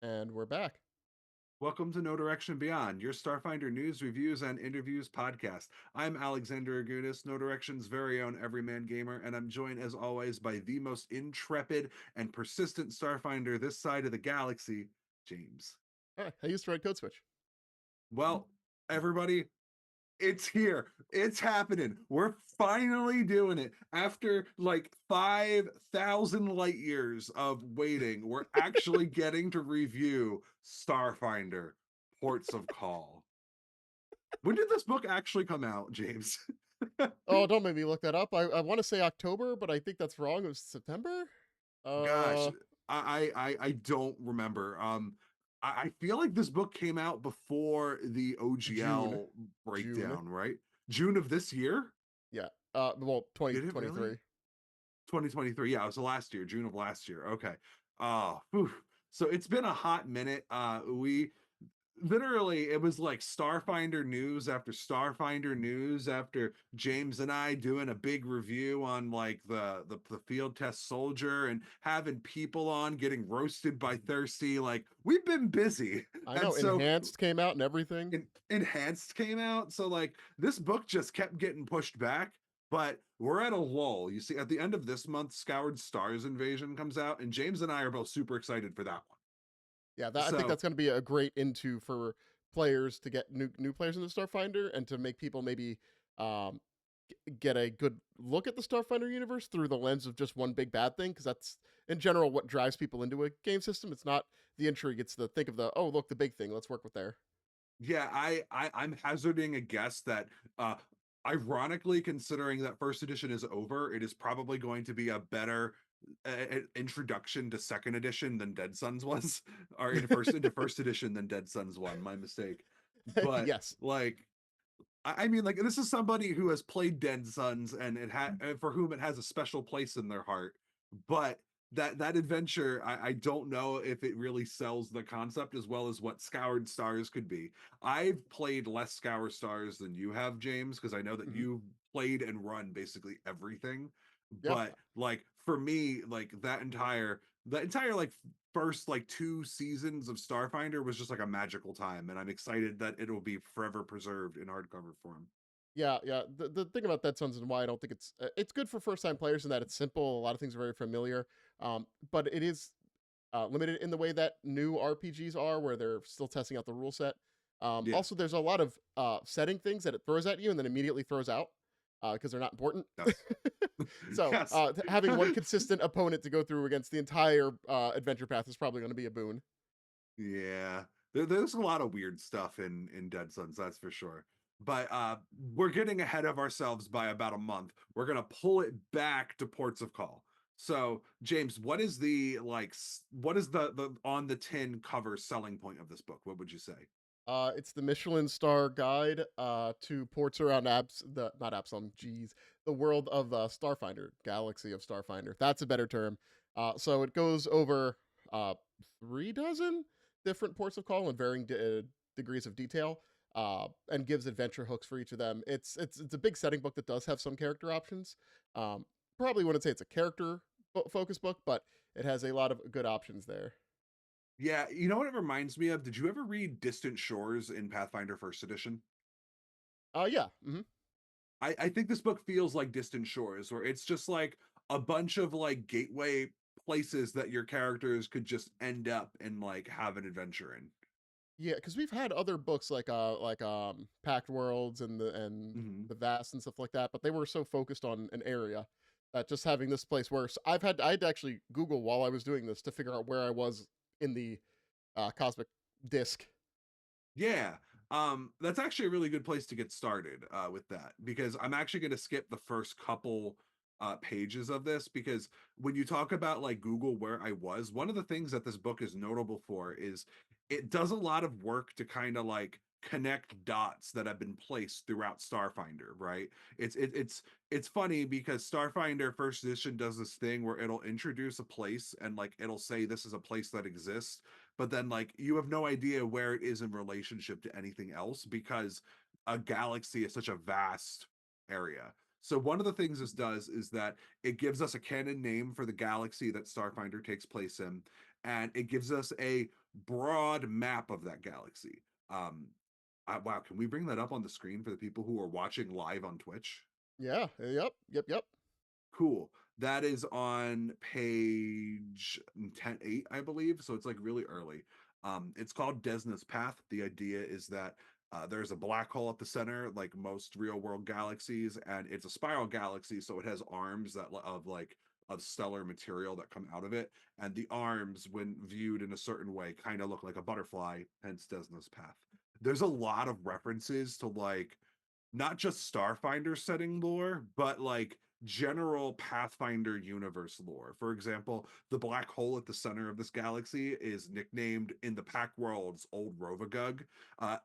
And we're back. Welcome to No Direction Beyond, your Starfinder news, reviews, and interviews podcast. I'm Alexander Agunis, No Direction's very own everyman gamer, and I'm joined as always by the most intrepid and persistent Starfinder this side of the galaxy, James. All right, I used to write code switch. Well, everybody, it's here. It's happening. We're finally doing it. After like 5,000 light years of waiting, we're actually getting to review Starfinder Ports of Call. When did this book actually come out, James? Oh, don't make me look that up. I want to say October, but I think that's wrong. It was September. Gosh, Uh, I don't remember. I feel like this book came out before the June. OGL June. breakdown, right? June of this year? Yeah. Well, Did it really? 2023. 2023. Yeah, it was last year, June of last year. Okay. Whew. So it's been a hot minute. We literally it was like Starfinder news after Starfinder news after James and I doing a big review on like the field test soldier and having people on getting roasted by Thirsty. Like we've been busy. I And know. so Enhanced came out and everything. enhanced came out, so like this book just kept getting pushed back, but we're at a lull. You see, at the end of this month Scoured Stars Invasion comes out, and James and I are both super excited for that Yeah, one. I think So that's going to be a great into for players to get new players into Starfinder and to make people maybe um get a good look at the Starfinder universe through the lens of just one big bad thing, because that's in general what drives people into a game system. It's not the intrigue; it's the think of the oh look the big thing. Let's work with there. yeah, I'm hazarding a guess that uh ironically, considering that first edition is over, it is probably going to be a better introduction to second edition than Dead Suns was, or into first edition than Dead Suns one. My mistake. But Yes. like I mean, like this is somebody who has played Dead Sons and for whom it has a special place in their heart. But that adventure, I don't know if it really sells the concept as well as what Scoured Stars could be. I've played less Scoured Stars than you have, James, because I know that Hmm. you've played and run basically everything. Yeah. But like for me, like that entire like first like two seasons of Starfinder was just like a magical time, and I'm excited that it'll be forever preserved in hardcover form. Yeah. The thing about Dead Sons and why I don't think it's good for first time players in that it's simple. A lot of things are very familiar, but it is limited in the way that new RPGs are, where they're still testing out the rule set. Yeah. Also, there's a lot of setting things that it throws at you and then immediately throws out because they're not important. Yes. So, Yes. having one consistent opponent to go through against the entire adventure path is probably going to be a boon. Yeah. There's a lot of weird stuff in Dead Sons, that's for sure. But we're getting ahead of ourselves by about a month. We're gonna pull it back to Ports of Call. So, James, what is the what is the on the tin cover selling point of this book? What would you say? It's the Michelin star guide to ports around the not Absalom, geez, the world of Starfinder, galaxy of Starfinder. That's a better term. So it goes over 3 dozen different ports of call in varying degrees of detail, and gives adventure hooks for each of them. It's a big setting book that does have some character options. Um, Probably wouldn't say it's a character focus book, but it has a lot of good options there. Yeah, you know what it reminds me of? Did you ever read Distant Shores in Pathfinder First Edition? Yeah. Hmm. I think this book feels like Distant Shores, where it's just like a bunch of like gateway places that your characters could just end up and like have an adventure in. Yeah, because we've had other books like Packed Worlds and Mhm. the Vast and stuff like that, but they were so focused on an area that just having this place where I had to actually Google while I was doing this to figure out where I was in the cosmic disk. Yeah. That's actually a really good place to get started with that because I'm actually going to skip the first couple pages of this because when you talk about like Google where I was, one of the things that this book is notable for is it does a lot of work to kind of like connect dots that have been placed throughout Starfinder, right? It's funny because Starfinder first edition does this thing where it'll introduce a place and like it'll say this is a place that exists, but then like you have no idea where it is in relationship to anything else because a galaxy is such a vast area. So one of the things this does is that it gives us a canon name for the galaxy that Starfinder takes place in, and it gives us a broad map of that galaxy. Um, wow, can we bring that up on the screen for the people who are watching live on Twitch? Yeah. Yep. Yep. Yep. Cool. That is on page 10.8, I believe. So it's like really early. It's called Desna's Path. The idea is that there's a black hole at the center, like most real world galaxies, and it's a spiral galaxy, so it has arms that of like of stellar material that come out of it, and the arms, when viewed in a certain way, kind of look like a butterfly. Hence Desna's Path. There's a lot of references to like not just Starfinder setting lore, but like general Pathfinder universe lore. For example, the black hole at the center of this galaxy is nicknamed in the Pack Worlds Old Rovagug.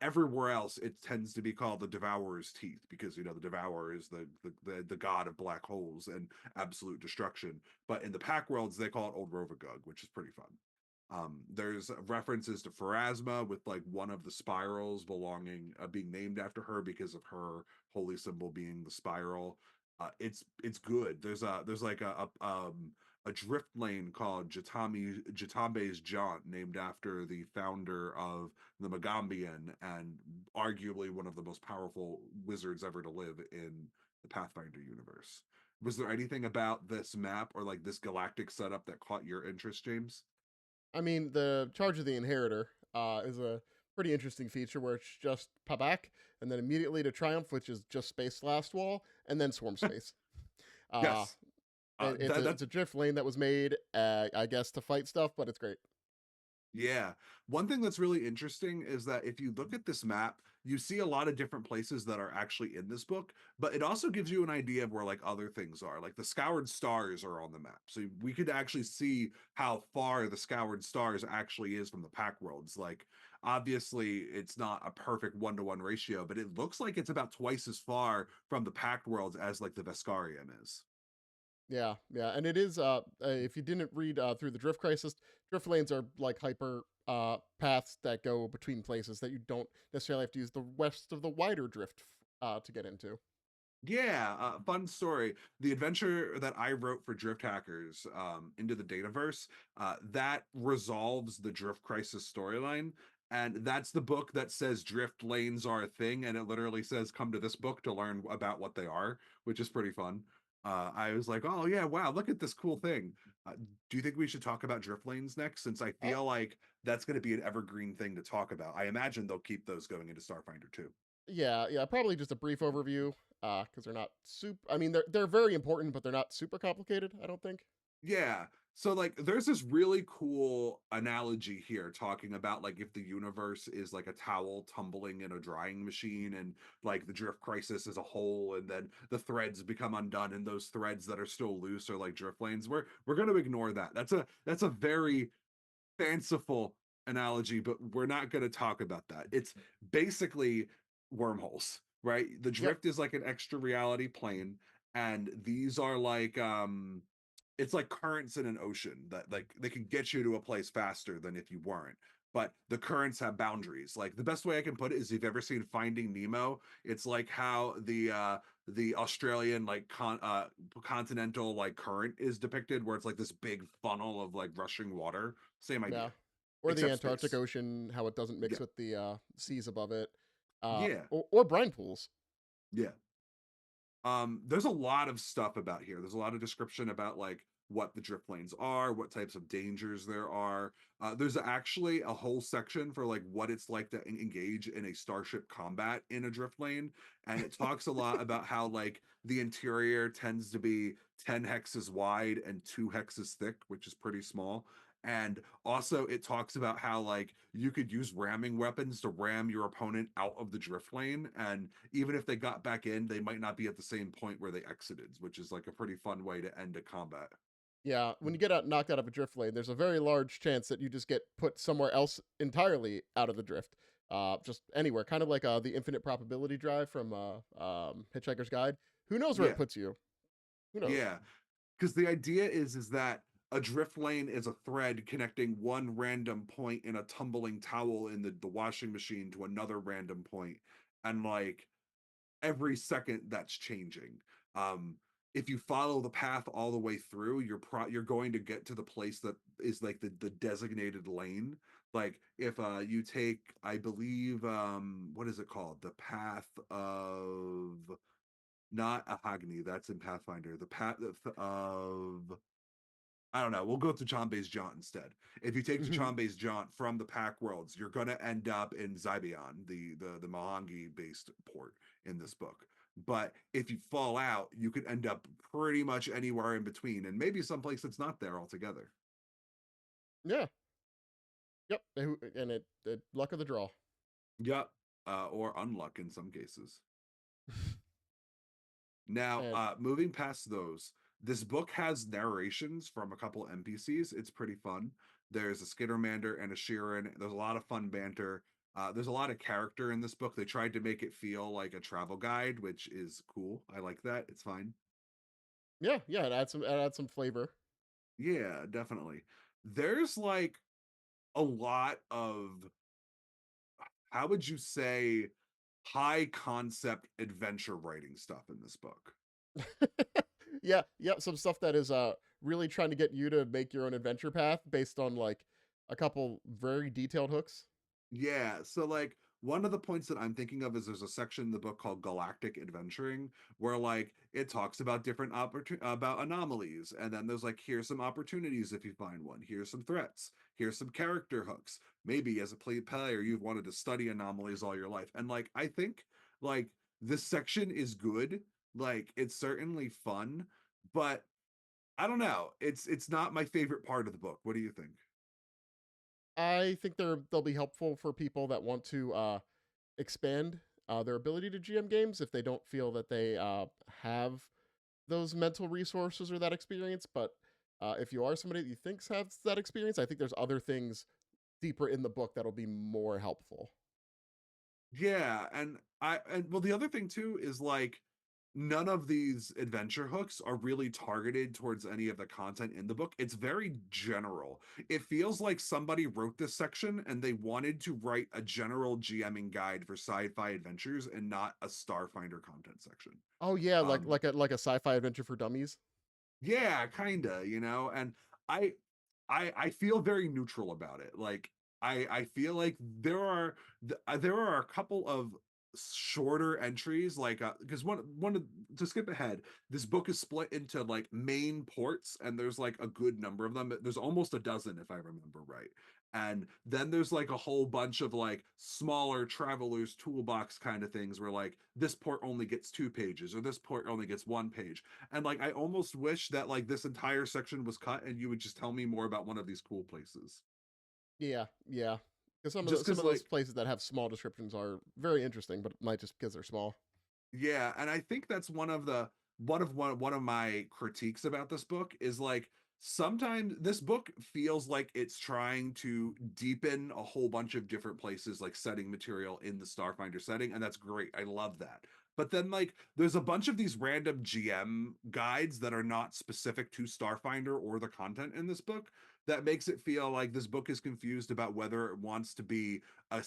Everywhere else, it tends to be called the Devourer's Teeth because you know the Devourer is the god of black holes and absolute destruction. But in the Pack Worlds, they call it Old Rovagug, which is pretty fun. There's references to Pharasma with like one of the spirals belonging being named after her because of her holy symbol being the spiral. It's good. There's like a drift lane called Jatambe's Jaunt, named after the founder of the Magambian and arguably one of the most powerful wizards ever to live in the Pathfinder universe. Was there anything about this map or like this galactic setup that caught your interest, James? I mean, the Charge of the Inheritor is a pretty interesting feature where it's just Pabak, and then immediately to Triumph, which is just Space Last Wall, and then Swarm Space. Uh, Yes. it's a drift lane that was made, I guess, to fight stuff, but it's great. Yeah. One thing that's really interesting is that if you look at this map, you see a lot of different places that are actually in this book, but it also gives you an idea of where like other things are. Like the Scoured Stars are on the map. So we could actually see how far the Scoured Stars actually is from the pack worlds. Like obviously it's not a perfect one-to-one ratio, but it looks like it's about twice as far from the packed worlds as like the Vescarium is. Yeah, yeah, and it is. If you didn't read through the Drift Crisis, drift lanes are like hyper paths that go between places that you don't necessarily have to use the west of the wider drift to get into. Yeah, fun story. The adventure that I wrote for Drift Hackers, into the Dataverse, that resolves the Drift Crisis storyline. And that's the book that says drift lanes are a thing. And it literally says, come to this book to learn about what they are, which is pretty fun. I was like, oh, yeah, wow, look at this cool thing. Do you think we should talk about drift lanes next? Since I Uh, feel like that's going to be an evergreen thing to talk about. I imagine they'll keep those going into Starfinder too. yeah, yeah, probably just a brief overview because they're not super. I mean, they're very important, but they're not super complicated. I don't think. Yeah. So like there's this really cool analogy here talking about like if the universe is like a towel tumbling in a drying machine and like the drift crisis is a hole and then the threads become undone and those threads that are still loose are like drift lanes. We're going to ignore that. That's a very fanciful analogy, but we're not going to talk about that. It's basically wormholes, right? The Yep. drift is like an extra reality plane, and these are like it's like currents in an ocean that like they can get you to a place faster than if you weren't. But the currents have boundaries. Like the best way I can put it is if you've ever seen Finding Nemo, it's like how the Australian like continental like current is depicted, where it's like this big funnel of like rushing water. Same Yeah. idea, Or the except Antarctic space. Ocean, how it doesn't mix Yeah, with the seas above it, yeah, or brine pools. yeah. There's a lot of stuff about here. There's a lot of description about like what the drift lanes are, what types of dangers there are. There's actually a whole section for like what it's like to engage in a starship combat in a drift lane, and it talks a lot about how like the interior tends to be 10 hexes wide and 2 hexes thick, which is pretty small. And also it talks about how like you could use ramming weapons to ram your opponent out of the drift lane, and even if they got back in, they might not be at the same point where they exited, which is like a pretty fun way to end a combat. Yeah, when you get knocked out of a drift lane, there's a very large chance that you just get put somewhere else entirely out of the drift. Just anywhere, kind of like the infinite probability drive from Hitchhiker's Guide. Who knows where it Yeah, puts you? Who knows? yeah. Because the idea is that a drift lane is a thread connecting one random point in a tumbling towel in the washing machine to another random point, and like every second that's changing. if you follow the path all the way through, you're going to get to the place that is like the designated lane. Like if you take, I believe, what is it called? The path of not Ahagni, that's in Pathfinder. The path of, I don't know. We'll go to Chombe's Jaunt instead. If you take the Chombe's Jaunt from the Pack Worlds, you're gonna end up in Zybion, the Mahangi based port in this book. But if you fall out, you could end up pretty much anywhere in between, and maybe someplace that's not there altogether. Yeah. Yep. And it luck of the draw. Yep. Or unluck in some cases. Now, And moving past those, this book has narrations from a couple NPCs. It's pretty fun. There's a Skittermander and a Sheeran. There's a lot of fun banter. There's a lot of character in this book. They tried to make it feel like a travel guide, which is cool. I like that. It's fine. yeah, yeah, it adds some flavor. Yeah, definitely. There's like a lot of, how would you say, high concept adventure writing stuff in this book. Yeah, yeah, some stuff that is really trying to get you to make your own adventure path based on like a couple very detailed hooks. Yeah, so like one of the points that I'm thinking of is there's a section in the book called Galactic Adventuring where like it talks about different about anomalies, and then there's like, here's some opportunities if you find one, here's some threats, here's some character hooks. Maybe as a player you've wanted to study anomalies all your life. And like I think like this section is good. Like it's certainly fun, but I don't know. It's not my favorite part of the book. What do you think? I think they'll be helpful for people that want to expand their ability to GM games if they don't feel that they have those mental resources or that experience. But if you are somebody that you think has that experience, I think there's other things deeper in the book that'll be more helpful. Yeah, and well, the other thing too is like none of these adventure hooks are really targeted towards any of the content in the book. It's very general. It feels like somebody wrote this section and they wanted to write a general GMing guide for sci-fi adventures and not a Starfinder content section. Oh yeah, like Um, like a sci-fi adventure for dummies. yeah, kinda, and I I feel very neutral about it. Like I feel like there are a couple of shorter entries, like because one of to skip ahead, this book is split into like main ports, and there's like a good number of them. There's almost a dozen if I remember right. And then there's like a whole bunch of like smaller travelers toolbox kind of things where like this port only gets 2 pages or this port only gets 1 page. And like I almost wish that like this entire section was cut and you would just tell me more about one of these cool places. Yeah, yeah. Because Just some because of those like, places that have small descriptions are very interesting, but it might just because they're small. yeah, and I think that's one of my critiques about this book is like sometimes this book feels like it's trying to deepen a whole bunch of different places, like setting material in the Starfinder setting, and that's great. I love that. But then like there's a bunch of these random GM guides that are not specific to Starfinder or the content in this book that makes it feel like this book is confused about whether it wants to be a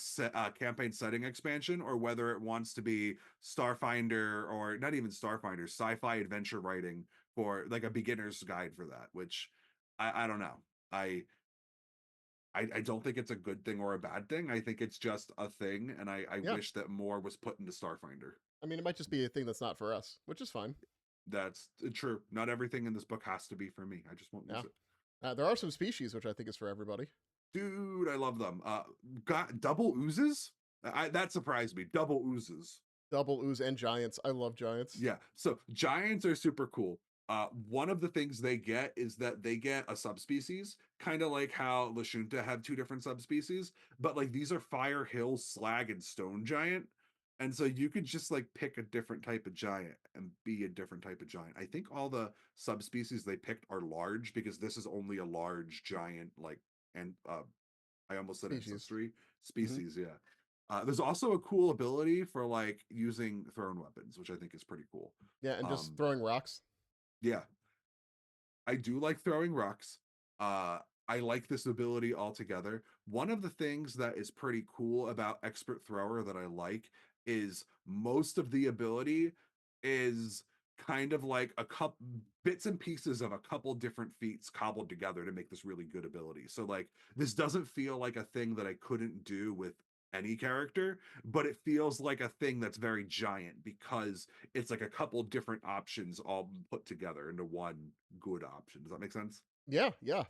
campaign setting expansion or whether it wants to be Starfinder, or not even Starfinder, sci-fi adventure writing for like a beginner's guide for that, which I don't know. I, I don't think it's a good thing or a bad thing. I think it's just a thing, and I Yeah. wish that more was put into Starfinder. I mean, it might just be a thing that's not for us, which is fine. That's true. Not everything in this book has to be for me. I just won't use Yeah. it. There are some species which I think is for everybody. Dude, I love them. Got double oozes? That surprised me. Double oozes. Double ooze and giants. I love giants. Yeah. So giants are super cool. One of the things they get is that they get a subspecies, kind of like how Lashunta have two different subspecies, but like these are fire, hill, slag, and stone giant. And so you could just like pick a different type of giant and be a different type of giant. I think all the subspecies they picked are large because this is only a large giant, like, and I almost said Species. ancestry Hmm. species. Yeah. There's also a cool ability for like using thrown weapons, which I think is pretty cool. Yeah, and just Um, throwing rocks. yeah, I do like throwing rocks. Uh, I like this ability altogether. One of the things that is pretty cool about expert thrower that I like is most of the ability is kind of like a couple bits and pieces of a couple different feats cobbled together to make this really good ability. So like this doesn't feel like a thing that I couldn't do with any character, but it feels like a thing that's very giant because it's like a couple different options all put together into one good option. Does that make sense? Yeah, yeah,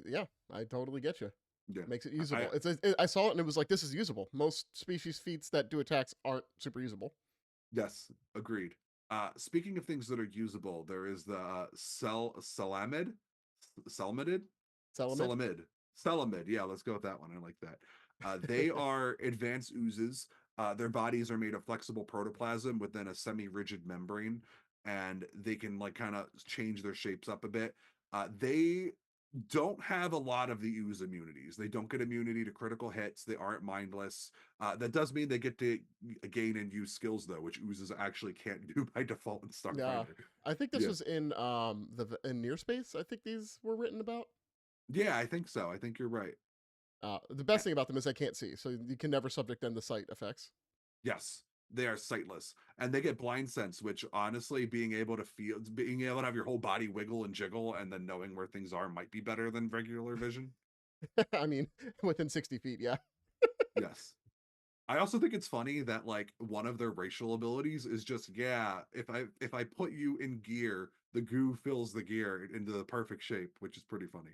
yeah. I totally get you. Yeah. Makes it I usable. I saw it and it was like, this is usable. Most species feats that do attacks aren't super usable. Yes, agreed. Speaking of things that are usable, there is the Selamid, Selamid. Selamid, Selamid. Yeah, let's go with that one. I like that. They are advanced oozes. Their bodies are made of flexible protoplasm within a semi-rigid membrane, and they can like kind of change their shapes up a bit. They don't have a lot of the ooze immunities. They don't get immunity to critical hits. They aren't mindless. That does mean they get to gain and use skills though, which oozes actually can't do by default in Yeah, Starfinder. I think this Yeah, was in in near space. I think these were written about. yeah, I think so. I think you're right. The Uh, best thing about them is they can't see, so you can never subject them to sight effects. Yes, they are sightless, and they get blind sense, which honestly, being able to have your whole body wiggle and jiggle, and then knowing where things are might be better than regular vision. I mean, within 60 feet, yeah. Yes. I also think it's funny that like one of their racial abilities is just yeah, if I put you in gear, the goo fills the gear into the perfect shape, which is pretty funny.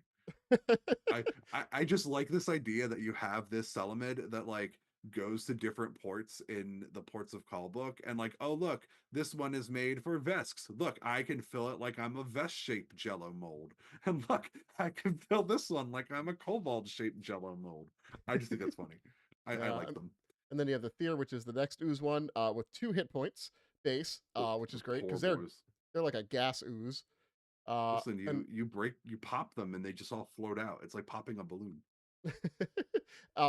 I just like this idea that you have this Selamid that like goes to different ports in the ports of Callbook and like, oh look, this one is made for Vesks. Look, I can fill it like I'm a Vest shaped jello mold. And look, I can fill this one like I'm a kobold shaped jello mold. I just think that's funny. I Yeah, like them. and then you have the Fear, which is the next ooze one, with 2 hit points base, Oh, which the is great poor because boys. they're like a gas ooze. Listen, And you pop them and they just all float out. It's like popping a balloon.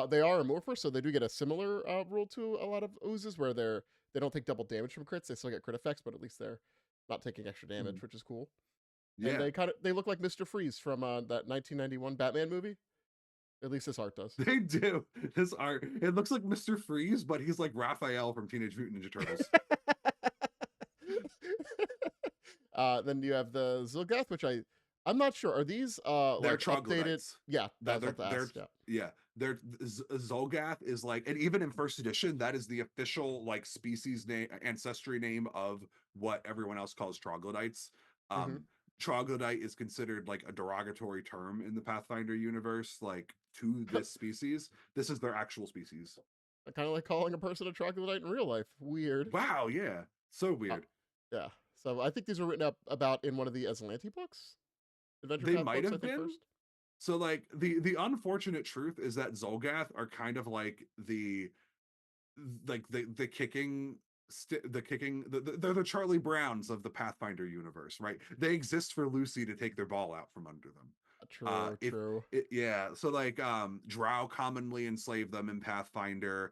they are amorphous, so they do get a similar rule to a lot of oozes, where they don't take double damage from crits. They still get crit effects, but at least they're not taking extra Mhm. damage, which is cool. And Yeah, they look like Mr. Freeze from that 1991 Batman movie. At least this art does. they do. This art, it looks like Mr. Freeze, but he's like Raphael from Teenage Mutant Ninja Turtles. Then you have the Zilgath, which I'm not sure. Are these They're like updated? troglodytes. Yeah, I They're was about to they're ask. Yeah. yeah. They're Zolgath is like, and even in first edition, that is the official like species name, ancestry name of what everyone else calls troglodytes. Hmm. Troglodyte is considered like a derogatory term in the Pathfinder universe, like to this species. This is their actual species. Kind of like calling a person a troglodyte in real life. Weird. Wow, yeah, so Uh, weird. yeah. So I think these were written up about in one of the Aslanti books, Adventure They Path might books. I have think been. first. So like the unfortunate truth is that Zolgath are kind of like the kicking they're the Charlie Browns of the Pathfinder universe, right? They exist for Lucy to take their ball out from under them. True. If True. it, yeah, so like Drow commonly enslave them in Pathfinder.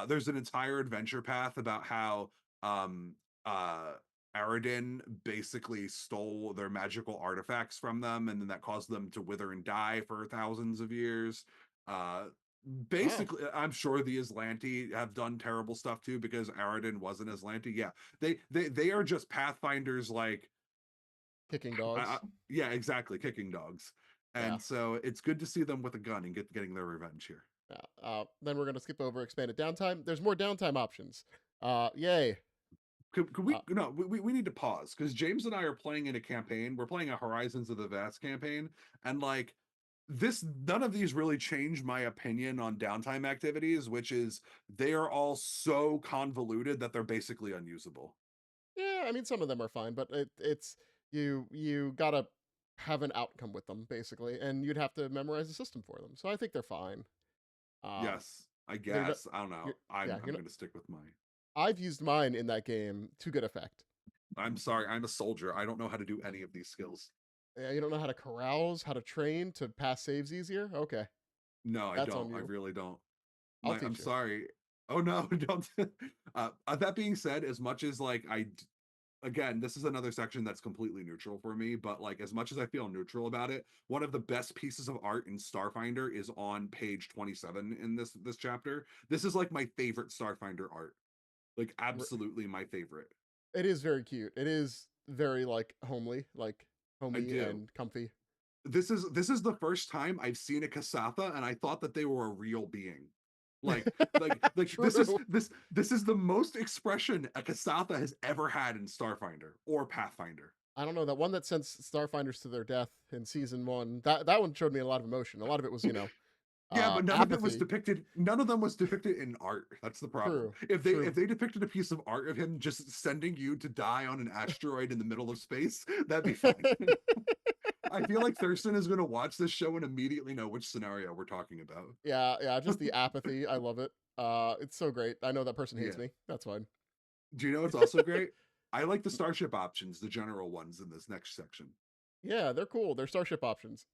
There's an entire adventure path about how uh Aradin basically stole their magical artifacts from them, and then that caused them to wither and die for thousands of years. Uh, Wow. Basically, I'm sure the Aslanti have done terrible stuff too because Aradin was an Aslanti. Yeah, they are just Pathfinders, like Kicking I, I, dogs. yeah, exactly, kicking dogs. Yeah. And so it's good to see them with a gun and getting their revenge here. Yeah. Then we're gonna skip over expanded downtime. There's more downtime options. Yay. Could Uh, we no we need to pause because James and I are playing in a campaign. We're playing a Horizons of the Vast campaign, and like this, none of these really change my opinion on downtime activities, which is they are all so convoluted that they're basically unusable. yeah. I mean, some of them are fine, but it's you gotta have an outcome with them basically, and you'd have to memorize the system for them. So I think they're fine. Um, Yes, I they're not. guess. I don't know. You're, yeah. I'm gonna stick with mine. I've used mine in that game to good effect. I'm sorry, I'm a soldier. I don't know how to do any of these skills. Yeah, you don't know how to carouse, how to train to pass saves easier? Okay, No, I that's on don't. I you. really don't. I'll I'm teach you. sorry. Oh no, don't. That being said, as much as like again, this is another section that's completely neutral for me, but like as much as I feel neutral about it, one of the best pieces of art in Starfinder is on page 27 in this chapter. This is like my favorite Starfinder art. Like R- absolutely my favorite. It is very cute. It is very like I homey do. and comfy. This is the first time I've seen a Kasatha, and I thought that they were a real being. This is True. this is the most expression a Kasatha has ever had in Starfinder or Pathfinder. I don't know that one that sends starfinders to their death in season one. That one showed me a lot of emotion. A lot of it was Yeah, but none of it was apathy. depicted. None of them was depicted in art. That's the problem. True, If true. they depicted a piece of art of him just sending you to die on an asteroid in the middle of space, that'd be fine. I feel like Thurston is going to watch this show and immediately know which scenario we're talking about. Yeah, yeah. Just the apathy. I love it. It's so great. I know that person hates Yeah. me. That's fine. Do you know what's also great? I like the starship options, the general ones in this next section. Yeah, they're cool. They're starship options.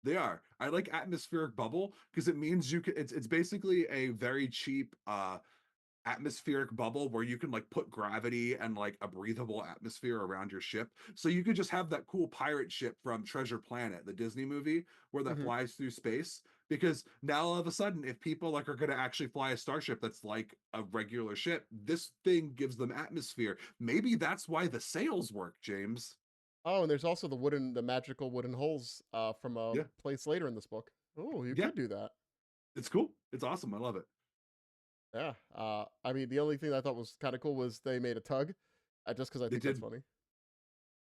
They are. I like atmospheric bubble because it means you can. It's basically a very cheap atmospheric bubble where you can like put gravity and like a breathable atmosphere around your ship. So you could just have that cool pirate ship from Treasure Planet, the Disney movie, where that Hmm. flies through space. Because now all of a sudden, if people like are going to actually fly a starship that's like a regular ship, this thing gives them atmosphere. Maybe that's why the sails work, James. Oh, and there's also the magical wooden holes from a Yeah, place later in this book. Oh, you yeah, could do that. it's cool. It's awesome. I love it. Yeah. I mean, the only thing I thought was kind of cool was they made a tug, just because I They think that's did.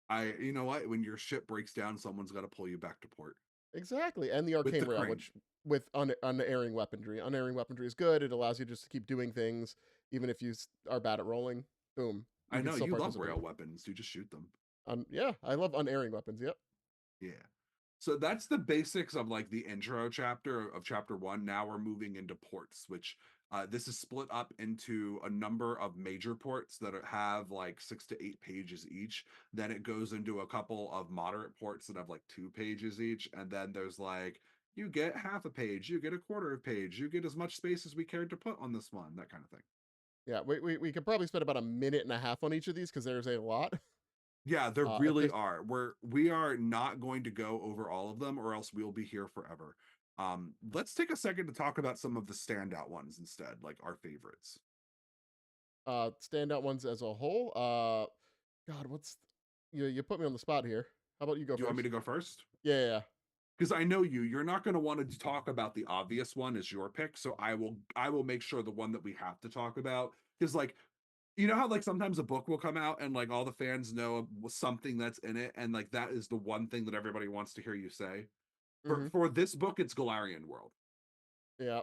funny. You know what? When your ship breaks down, someone's got to pull you back to port Exactly, and the with arcane the rail, crane. which with unerring weaponry. Unerring weaponry is good. It allows you just to keep doing things, even if you are bad at rolling. Boom, you I can know still you love participate. rail weapons. You just shoot them. Yeah, I love unerring weapons. Yep. Yeah. So that's the basics of like the intro chapter of chapter one. Now we're moving into ports, which this is split up into a number of major ports that have like 6 to 8 pages each. Then it goes into a couple of moderate ports that have like 2 pages each. And then there's like, you get half a page, you get a quarter of a page, you get as much space as we cared to put on this one, that kind of thing. Yeah, we could probably spend about a minute and a half on each of these because there's a lot. Yeah, there If really there's are. We are not going to go over all of them, or else we'll be here forever. Let's take a second to talk about some of the standout ones instead, like our favorites. standout ones as a whole, God, you put me on the spot here. How about you go Do you want me first? to go first? Yeah, yeah, yeah. Because I know you, you're not going to want to talk about the obvious one as your pick, so I will make sure the one that we have to talk about is like you know how like sometimes a book will come out and like all the fans know something that's in it and like that is the one thing that everybody wants to hear you say. For Hmm. for this book, it's Galarian World. Yeah,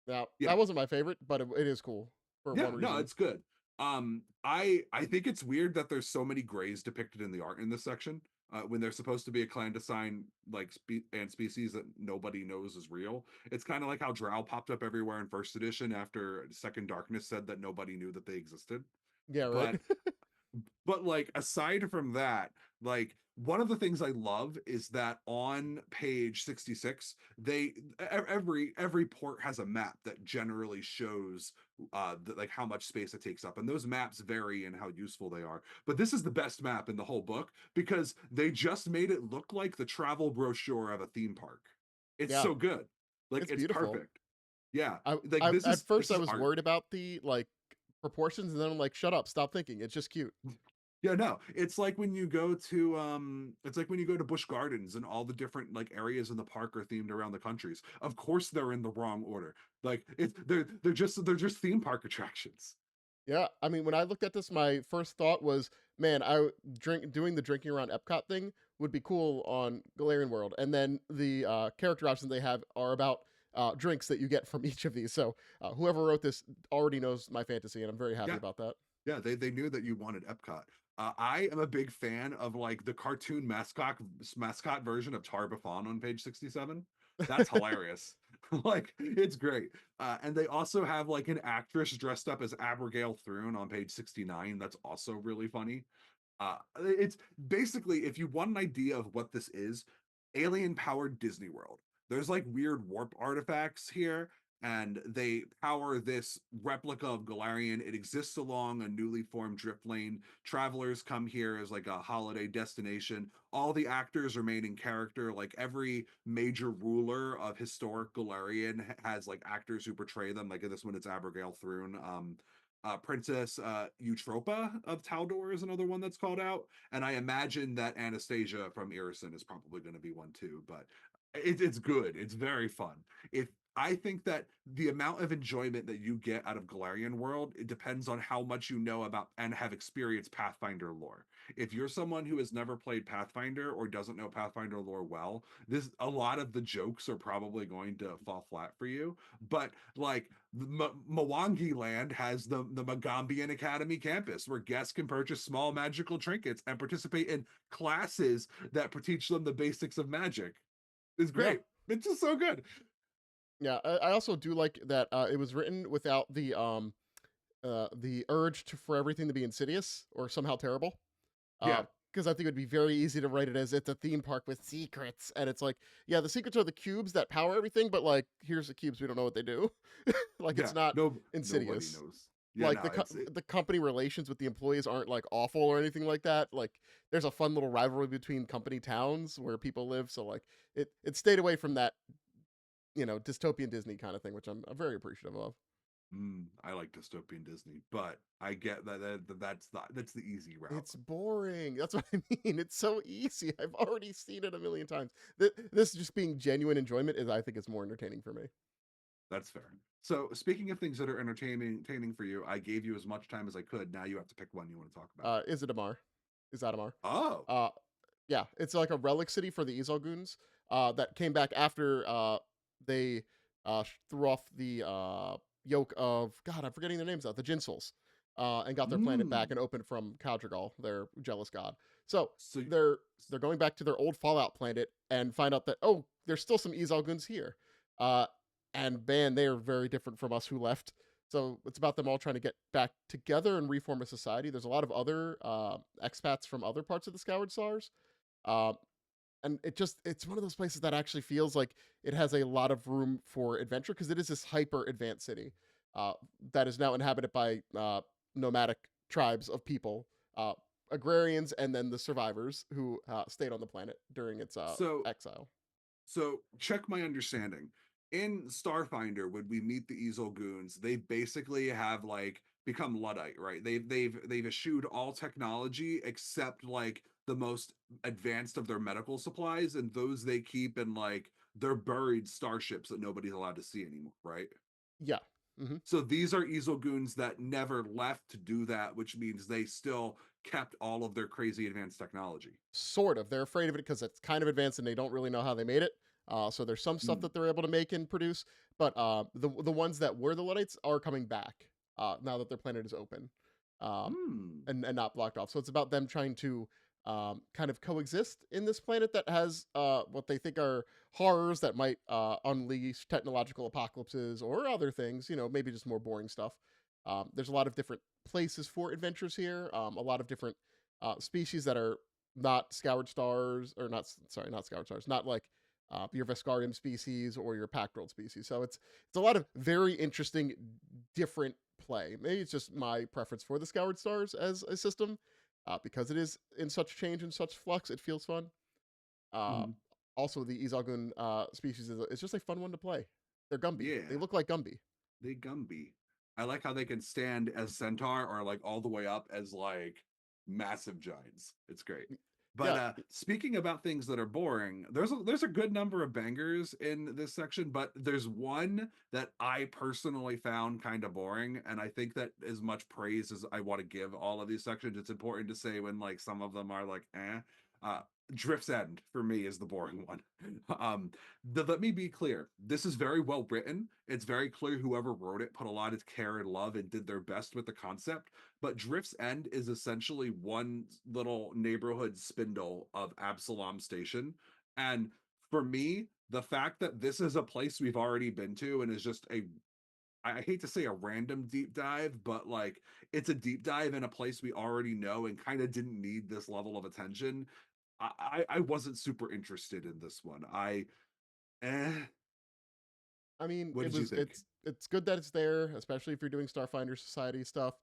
yeah. Yeah, That wasn't my favorite, but it is cool for yeah, one no, reason. it's good. I think it's weird that there's so many grays depicted in the art in this section when they're supposed to be a clandestine like species that nobody knows is real. It's kind of like how Drow popped up everywhere in first edition after Second Darkness said that nobody knew that they existed. Yeah, right. But like aside from that, like one of the things I love is that on page 66 every port has a map that generally shows like how much space it takes up, and those maps vary in how useful they are. But this is the best map in the whole book because they just made it look like the travel brochure of a theme park. It's Yeah, so good. Like it's it's beautiful. perfect. Yeah, I, like I this at is first this I is was art. worried about the like proportions, and then I'm like, shut up, stop thinking. It's just cute. Yeah, no. It's like when you go to it's like when you go to Busch Gardens and all the different like areas in the park are themed around the countries. Of course they're in the wrong order. Like it's they're just theme park attractions. Yeah, I mean, when I looked at this, my first thought was, man, doing the drinking around Epcot thing would be cool on Galarian World, and then the character options they have are about drinks that you get from each of these. So whoever wrote this already knows my fantasy, and I'm very happy Yeah. about that. Yeah, they knew that you wanted Epcot. I am a big fan of like the cartoon mascot version of Tarbafon on page 67. That's hilarious. Like it's great. And they also have like an actress dressed up as Abigail Thrune on page 69. That's also really funny. It's basically if you want an idea of what this is, alien powered Disney World. There's like weird warp artifacts here, and they power this replica of Galarian. It exists along a newly formed drift lane. Travelers come here as like a holiday destination. All the actors remain in character. Like every major ruler of historic Galarian has like actors who portray them. Like in this one, it's Abigail Thrune. Princess Eutropa of Taldor is another one that's called out, and I imagine that Anastasia from Irison is probably going to be one too. But it's good. It's very fun. If I think that the amount of enjoyment that you get out of Galarian World, it depends on how much you know about and have experienced Pathfinder lore. If you're someone who has never played Pathfinder or doesn't know Pathfinder lore well, this a lot of the jokes are probably going to fall flat for you. But like Mwangi Land has the Magambian Academy campus where guests can purchase small magical trinkets and participate in classes that teach them the basics of magic. It's Yeah. great. It's just so good. Yeah, I also do like that it was written without the urge for everything to be insidious or somehow terrible. Yeah, Because I think it would be very easy to write it as it's a theme park with secrets, and it's like, yeah, the secrets are the cubes that power everything, but like, here's the cubes, we don't know what they do. Like, yeah. it's not No, nobody insidious. knows. Yeah, Like no, it's it. the company relations with the employees aren't like awful or anything like that. Like, there's a fun little rivalry between company towns where people live, so like, it stayed away from that dystopian Disney kind of thing, which I'm very appreciative of. I like dystopian Disney, but I get that's the easy route. It's boring. That's what I mean. It's so easy. I've already seen it a million times. This just being genuine enjoyment is, I think, is more entertaining for me. That's fair. So, speaking of things that are entertaining for you, I gave you as much time as I could. Now you have to pick one you want to talk about. Is it Amar? Is that Amar? Oh, Uh, yeah, it's like a relic city for the Izalgoons that came back after they threw off the yoke of God. I'm forgetting their names now. The Jinsels, and got their planet back mm. and opened from Kaudrigal, their jealous god. So So, they're they're going back to their old Fallout planet and find out that, oh, there's still some Izalgoons here, uh, and man, they are very different from us who left. So it's about them all trying to get back together and reform a society. There's a lot of other expats from other parts of the Scoured Stars, um, and it's one of those places that actually feels like it has a lot of room for adventure because it is this hyper advanced city uh, that is now inhabited by nomadic tribes of people, uh, agrarians, and then the survivors who stayed on the planet during its so exile. So check my understanding. In Starfinder, when we meet the Easel Goons, they basically have like become Luddite, right? They've eschewed all technology except like the most advanced of their medical supplies, and those they keep in like their buried starships that nobody's allowed to see anymore, right? Yeah. Hmm. So these are Easel Goons that never left to do that, which means they still kept all of their crazy advanced technology. Sort of. They're afraid of it because it's kind of advanced and they don't really know how they made it. So there's some stuff Mm. that they're able to make and produce, but the ones that were the Luddites are coming back now that their planet is open, um, Mm. and not blocked off. So it's about them trying to kind of coexist in this planet that has what they think are horrors that might unleash technological apocalypses or other things. Maybe just more boring stuff. There's a lot of different places for adventures here. A lot of different species that are not scoured stars, or not, sorry, not scoured stars, not like your Vescarium species or your Packworld species. So it's a lot of very interesting, different play. Maybe it's just my preference for the scoured stars as a system, because it is in such change and such flux. It feels fun. Uh, Mm. Also, the Izalgun species is just a fun one to play. They're Gumby. They Yeah. look like Gumby. They Gumby. I like how they can stand as centaur or like all the way up as like massive giants. It's great. But Yeah, speaking about things that are boring, there's a good number of bangers in this section, but there's one that I personally found kind of boring, and I think that as much praise as I want to give all of these sections, it's important to say when like some of them are like eh. Uh, Drift's End for me is the boring one. Let me be clear. This is very well written. It's very clear whoever wrote it put a lot of care and love and did their best with the concept. But Drift's End is essentially one little neighborhood spindle of Absalom Station. And for me, the fact that this is a place we've already been to and is just I hate to say a random deep dive, but like it's a deep dive in a place we already know and kind of didn't need this level of attention. I wasn't super interested in this one. Eh. I mean, What it did you was think? it's good that it's there, especially if you're doing Starfinder Society stuff,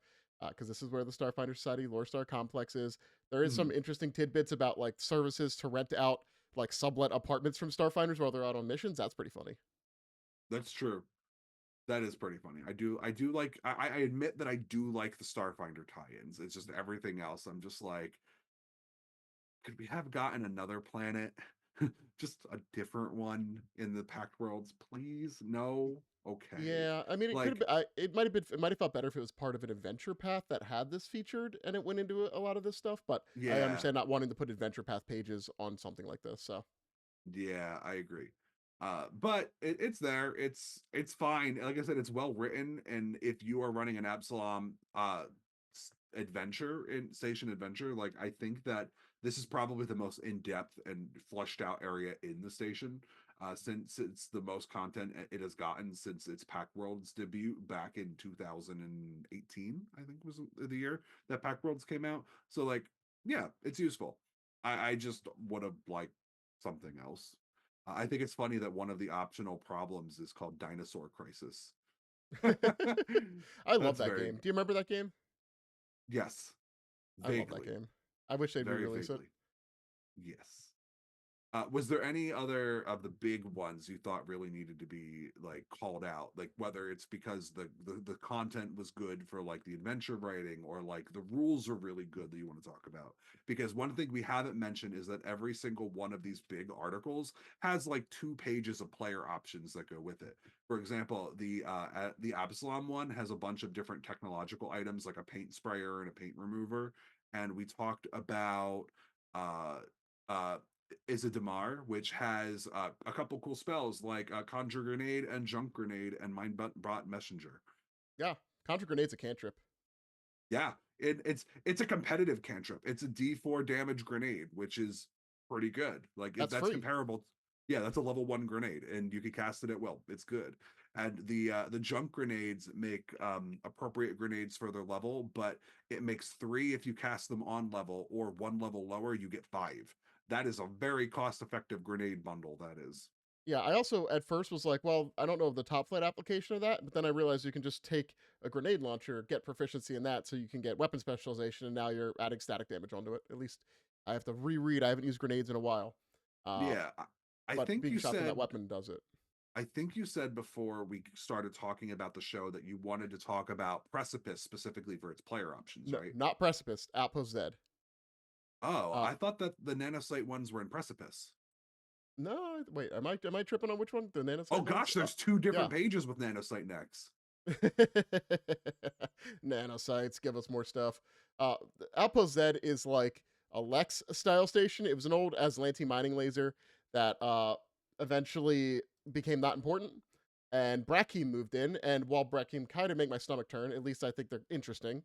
because this is where the Starfinder Society Lore Star Complex is. There is some Mhm. interesting tidbits about like services to rent out like sublet apartments from Starfinders while they're out on missions. That's pretty funny. That's true. That is pretty funny. I do like I admit that I do like the Starfinder tie-ins. It's just everything else. I'm just like, could we have gotten another planet? Just a different one in the Pact Worlds, please? No? Okay. Yeah, I mean, it could have Like, been. It might have been. It might have felt better if it was part of an adventure path that had this featured, and it went into a lot of this stuff. But I yeah, understand not wanting to put adventure path pages on something like this. So yeah, I agree. But it's there. It's fine. Like I said, it's well written, and if you are running an Absalom adventure in station adventure, like I think that this is probably the most in depth and fleshed out area in the station. Since it's the most content it has gotten since its Pack Worlds debut back in 2018, I think was the year that Pack Worlds came out. So like, yeah, it's useful. I just would have liked something else. I think it's funny that one of the optional problems is called Dinosaur Crisis. I love That's that very, game. Do you remember that game? yes, I love that vaguely, game. I wish they'd very re-release it. vaguely. Yes. Was there any other of the big ones you thought really needed to be like called out? Like whether it's because the content was good for like the adventure writing or like the rules are really good that you want to talk about? Because one thing we haven't mentioned is that every single one of these big articles has like 2 pages of player options that go with it. For example, the Absalom one has a bunch of different technological items like a paint sprayer and a paint remover, and we talked about uh uh is a Damar, which has a couple cool spells like Conjure Grenade and Junk Grenade and Mind Brought Messenger. Yeah, Contra Grenade's a cantrip. Yeah, it's a competitive cantrip. It's a D4 damage grenade, which is pretty good. Like That's that's free. comparable. Yeah, that's a level 1 grenade, and you can cast it at will. It's good. And the junk grenades make appropriate grenades for their level, but it makes 3 if you cast them on level, or 1 level lower, you get 5. That is a very cost-effective grenade bundle. That is. Yeah, I also at first was like, well, I don't know the top flight application of that, but then I realized you can just take a grenade launcher, get proficiency in that, so you can get weapon specialization, and now you're adding static damage onto it. At least I have to reread. I haven't used grenades in a while, uh, Yeah, I but think being you shot from that said weapon does it. I think you said before we started talking about the show that you wanted to talk about Precipice specifically for its player options, No, right? not Precipice, Outpost Z. Oh, Uh, I thought that the nanosite ones were in Precipice. no, wait, am I tripping on which one? The Oh nanosite ones? gosh, there's 2 different Yeah. pages with nanosite necks. Nanocytes give us more stuff. Outpost Z is like a Lex style station. It was an old Aslanti mining laser that eventually became not important. And Brakim moved in, and while Brakim kind of make my stomach turn, at least I think they're interesting.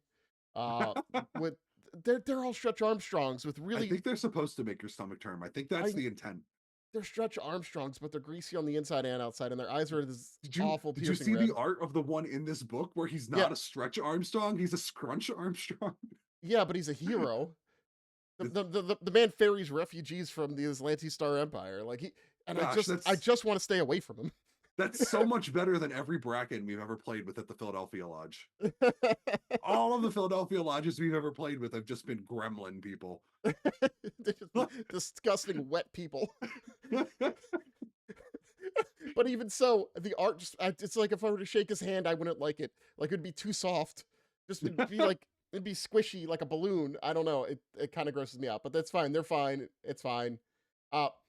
Uh, with they're all Stretch Armstrongs with I really think they're supposed to make your stomach turn. I think that's I the intent. they're Stretch Armstrongs, but they're greasy on the inside and outside, and their eyes are this Did you awful did you piercing see the red. art of the one in this book where he's Yeah, not a stretch Armstrong, he's a scrunch Armstrong? yeah, but he's a hero. It's, The man ferries refugees from the Atlantis Star Empire. Like he and gosh, I just want to stay away from him. that's so much better than every Bracken we've ever played with at the Philadelphia Lodge. All of the Philadelphia lodges we've ever played with have just been gremlin people. They're just disgusting wet people. But even so, the art it's like if I were to shake his hand, I wouldn't like it. Like it'd be too soft. Just it'd be like it'd be squishy like a balloon. I don't know. It kind of grosses me out, but that's fine. They're fine. It's fine.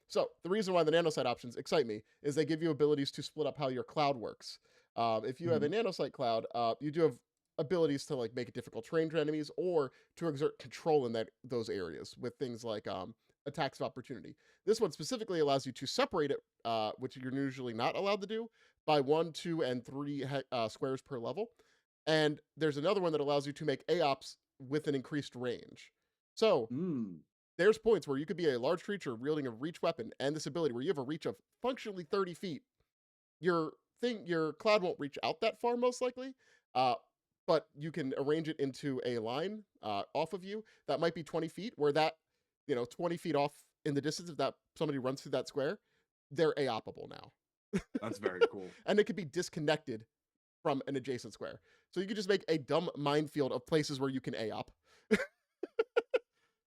So the reason why the nanosite options excite me is they give you abilities to split up how your cloud works. If you have a Mhm. nanosite cloud, you do have abilities to like make it difficult terrain to enemies or to exert control in those areas with things like attacks of opportunity. This one specifically allows you to separate it, which you're usually not allowed to do, by 1, 2, and 3 squares per level. And there's another one that allows you to make AOPs with an increased range. So Mm. there's points where you could be a large creature wielding a reach weapon and this ability where you have a reach of functionally 30 feet. Your cloud won't reach out that far, most likely, uh, but you can arrange it into a line off of you that might be 20 feet, where 20 feet off in the distance, if that somebody runs through that square, they're AOPable now. That's very cool. And it could be disconnected from an adjacent square. So you could just make a dumb minefield of places where you can AOP.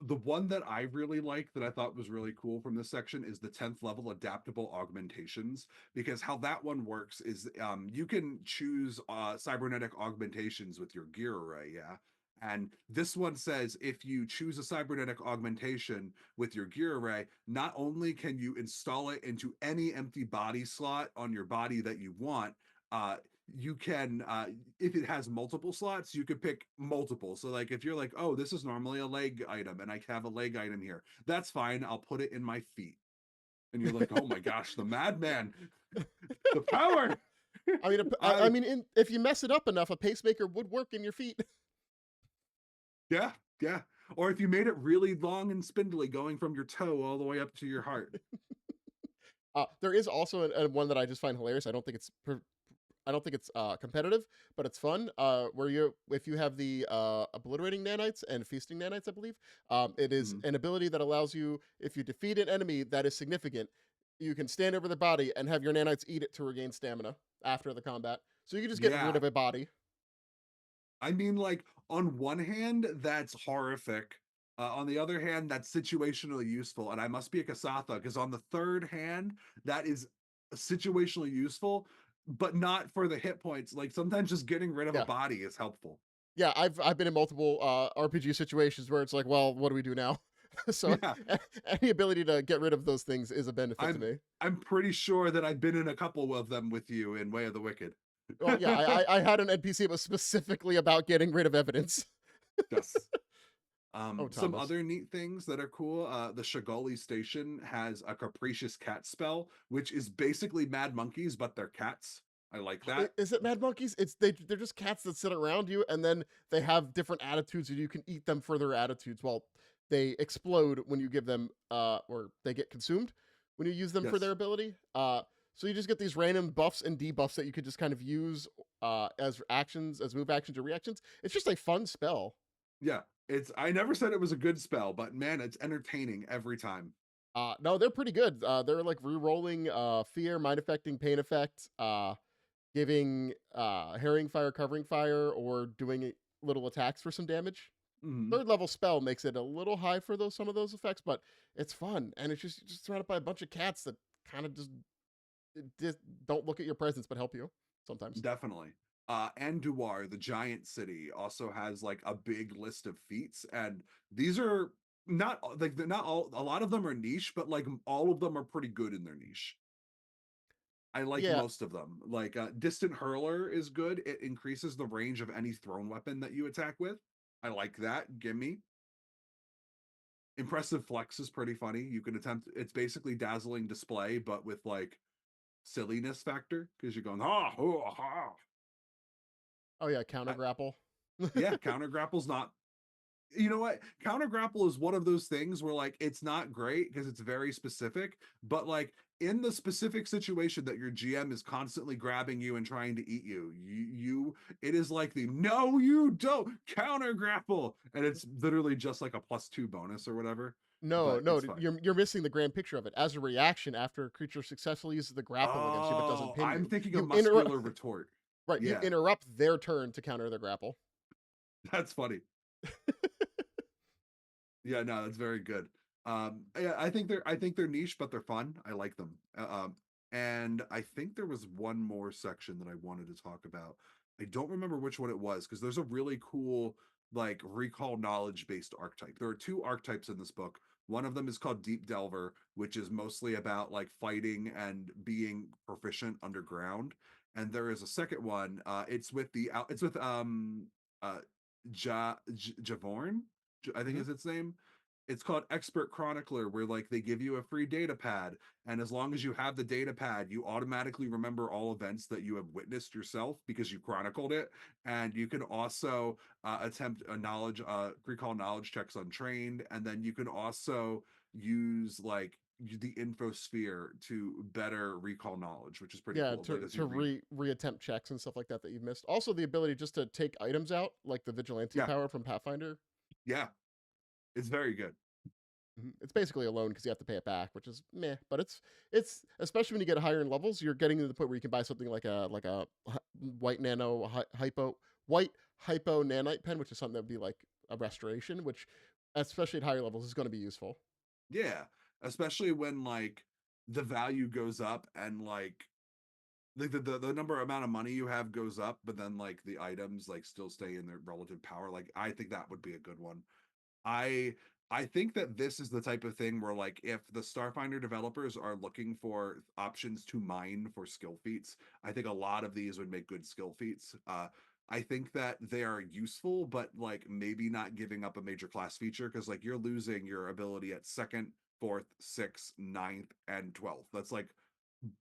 The one that I really like that I thought was really cool from this section is the 10th level adaptable augmentations, because how that one works is you can choose cybernetic augmentations with your gear array, yeah. And this one says if you choose a cybernetic augmentation with your gear array, not only can you install it into any empty body slot on your body that you want, uh, you can if it has multiple slots, you could pick multiple. So like if you're like, oh, this is normally a leg item and I have a leg item here, that's fine, I'll put it in my feet. And you're like, oh my gosh, the madman, the power. I mean, I I mean, if you mess it up enough, a pacemaker would work in your feet. Yeah, yeah. Or if you made it really long and spindly going from your toe all the way up to your heart. There is also one that I just find hilarious. I don't think it's competitive, but it's fun. Where you if you have the obliterating nanites and feasting nanites, I believe, it is Mhm. an ability that allows you, if you defeat an enemy that is significant, you can stand over the body and have your nanites eat it to regain stamina after the combat. So you can just get rid Yeah, of a body. I mean, like, on one hand, that's horrific. On the other hand, that's situationally useful. And I must be a Kasatha, because on the third hand, that is situationally useful, but not for the hit points. Like, sometimes just getting rid of a Yeah, body is helpful. yeah. I've been in multiple RPG situations where it's like, well, what do we do now? So Yeah. any ability to get rid of those things is a benefit to I'm me. I'm pretty sure that I've been in a couple of them with you in Way of the Wicked. Well, yeah, I had an NPC that was specifically about getting rid of evidence. Yes. Oh, Some Thomas. other neat things that are cool. The Shigoli station has a capricious cat spell, which is basically mad monkeys, but they're cats. I like that. Is it mad monkeys? They're just cats that sit around you, and then they have different attitudes, and you can eat them for their attitudes. Well, they explode when you give them, or they get consumed when you use them for their Yes. ability. So you just get these random buffs and debuffs that you could just kind of use as actions, as move actions or reactions. It's just a fun spell. Yeah. It's I never said it was a good spell, but man, it's entertaining every time. No, they're pretty good. They're like re-rolling fear, mind affecting, pain effect, giving harrying fire, covering fire, or doing little attacks for some damage. Mhm. Third level spell makes it a little high for those some of those effects, but it's fun and it's just surrounded by a bunch of cats that kind of just don't look at your presence but help you sometimes. Definitely. Anduar, the giant city, also has like a big list of feats, and these are not like they're not all. A lot of them are niche, but like all of them are pretty good in their niche. I like Yeah, most of them. Like distant hurler is good. It increases the range of any thrown weapon that you attack with. I like that. Gimme. Impressive flex is pretty funny. You can attempt. It's basically dazzling display, but with like silliness factor because you're going ha. oh yeah, counter grapple. Yeah, counter grapple's not. You know what? Counter grapple is one of those things where like it's not great because it's very specific, but like in the specific situation that your GM is constantly grabbing you and trying to eat you, you it is like the no, you don't counter grapple, and it's literally just like a +2 bonus or whatever. No, But no, it's fine. you're missing the grand picture of it. As a reaction after a creature successfully uses the grapple against you but doesn't Oh, pin I'm you, thinking of you interrupt. muscular retort. Right, you Yeah, interrupt their turn to counter their grapple. that's funny. Yeah, no, that's very good. Yeah, I think they're niche, but they're fun. I like them. And I think there was one more section that I wanted to talk about. I don't remember which one it was because there's a really cool like recall knowledge based archetype. There are two archetypes in this book. One of them is called Deep Delver, which is mostly about like fighting and being proficient underground. And there is a second one. It's with uh Javorn, I think Mhm. is its name. It's called Expert Chronicler, where like they give you a free data pad, and as long as you have the data pad, you automatically remember all events that you have witnessed yourself because you chronicled it, and you can also attempt a knowledge, recall knowledge checks untrained, and then you can also use like the infosphere to better recall knowledge, which is pretty Yeah, cool. Like as you to read, reattempt checks and stuff like that that you've missed. Also, the ability just to take items out, like the vigilante yeah, power from Pathfinder. yeah, it's very good. Mhm. It's basically a loan because you have to pay it back, which is meh. But it's especially when you get higher in levels, you're getting to the point where you can buy something like a white nano hypo white hypo nanite pen, which is something that would be like a restoration, which especially at higher levels, is going to be useful. Yeah, especially when like the value goes up and like the number amount of money you have goes up, but then like the items like still stay in their relative power. Like I think that would be a good one. I I think that this is the type of thing where like if the Starfinder developers are looking for options to mine for skill feats, I think a lot of these would make good skill feats. I think that they are useful, but like maybe not giving up a major class feature because like you're losing your ability at second, fourth, sixth, ninth, and 12th. That's like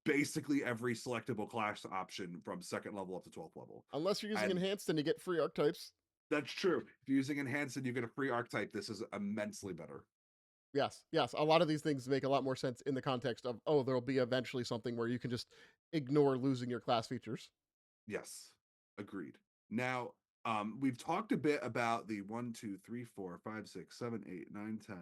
basically every selectable class option from second level up to 12th level. Unless you're using And enhanced and you get free archetypes. that's true. If you're using enhanced and you get a free archetype, this is immensely better. Yes, yes. A lot of these things make a lot more sense in the context of, oh, there'll be eventually something where you can just ignore losing your class features. Yes, agreed. Now, we've talked a bit about the 1, 2, 3, 4, 5, 6, 7, 8, 9, 10,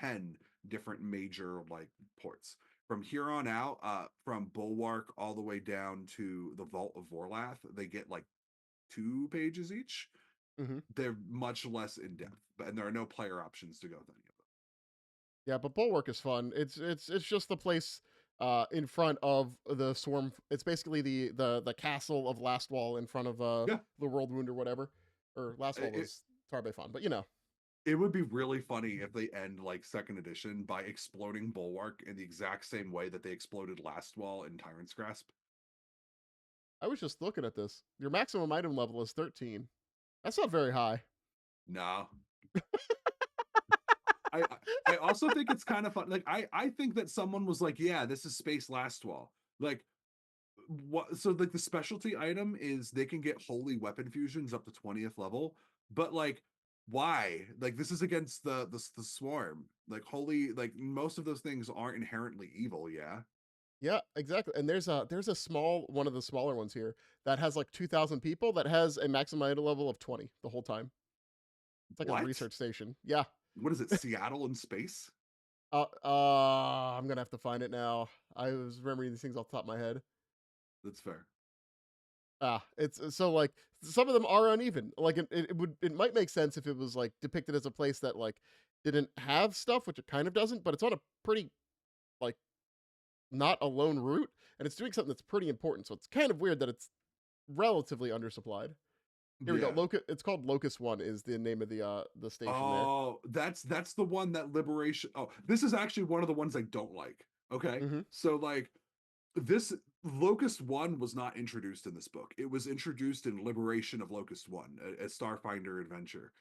10 different major like ports. From here on out, from Bulwark all the way down to the Vault of Vorlath, they get like 2 pages each. Hmm. They're much less in depth, and there are no player options to go with any of them. Yeah, but Bulwark is fun. It's just the place in front of the swarm. It's basically the castle of Lastwall in front of Yeah, the World Wound or whatever. Or Lastwall it, was Tarbefon, but you know. it would be really funny if they end like second edition by exploding Bulwark in the exact same way that they exploded Last Wall in Tyrant's Grasp. I was just looking at this. Your maximum item level is 13. That's not very high. No. I I also think it's kind of fun. Like I think that someone was like, yeah, this is Space Last Wall. Like what so like the specialty item is they can get holy weapon fusions up to 20th level, but like why? Like this is against the swarm. Like holy like most of those things aren't inherently evil, yeah. Yeah, exactly. And there's a small one of the smaller ones here that has like 2,000 people that has a maximum item level of 20 the whole time. It's like a What? research station. Yeah. What is it? Seattle in space? I'm gonna have to find it now. I was remembering these things off the top of my head. That's fair. It's so like some of them are uneven. Like it might make sense if it was like depicted as a place that like didn't have stuff, which it kind of doesn't, but it's on a pretty like not a lone route, and it's doing something that's pretty important. So it's kind of weird that it's relatively undersupplied. Here we go. Yeah. It's called Locust One is the name of the station there. Oh, that's the one that liberation. Oh, this is actually one of the ones I don't like. Okay. Hmm. So like this Locust One was not introduced in this book. It was introduced in Liberation of Locust One, a Starfinder adventure.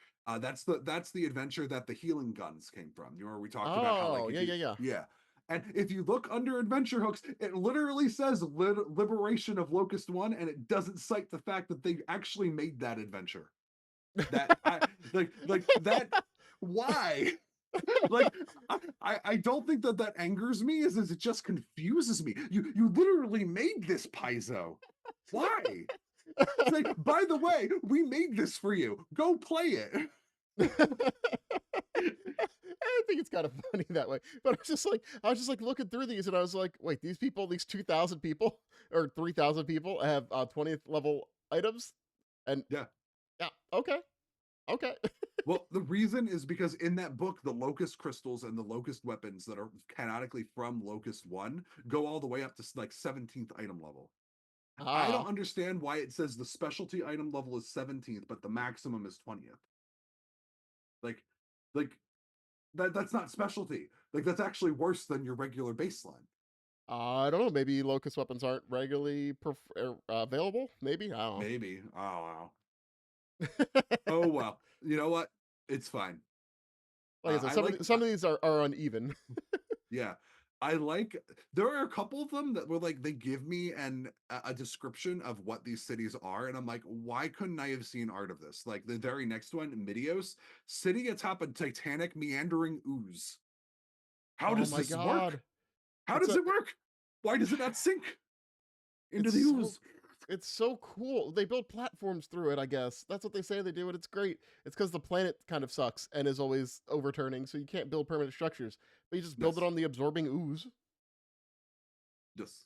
That's the adventure that the healing guns came from. You remember we talked about how like Oh if yeah, you yeah, yeah. yeah. And if you look under adventure hooks, it literally says Liberation of Locust One, and it doesn't cite the fact that they actually made that adventure. That I like that. Why? Like I don't think that that angers me. Is it just confuses me? You literally made this Paizo. Why? It's like, by the way, we made this for you. Go play it. I think it's kind of funny that way. But I was just like looking through these and I was like, wait, these people, these 2,000 people or 3,000 people have 20th level items? And Yeah. yeah, okay. Okay. Well, the reason is because in that book, the locust crystals and the locust weapons that are canonically from Locust One go all the way up to like 17th item level. I don't Ah. understand why it says the specialty item level is 17th, but the maximum is 20th. Like, like that's not specialty. Like that's actually worse than your regular baseline. I don't know. Maybe locust weapons aren't regularly available. Maybe I don't Maybe. Oh wow. know. Oh well. You know what? It's fine. Like I said, I like. some of these are uneven. Yeah. I like there are a couple of them that were like they give me a description of what these cities are, and I'm like, why couldn't I have seen art of this? Like the very next one, Midios, sitting atop a titanic meandering ooze. How Oh does my this work? god, How it's does a it work? Why does it not sink into it's the so ooze? it's so cool. They build platforms through it. I guess that's what they say they do, and it's great. It's because the planet kind of sucks and is always overturning, so you can't build permanent structures. But you just build it Yes. on the absorbing ooze. Yes.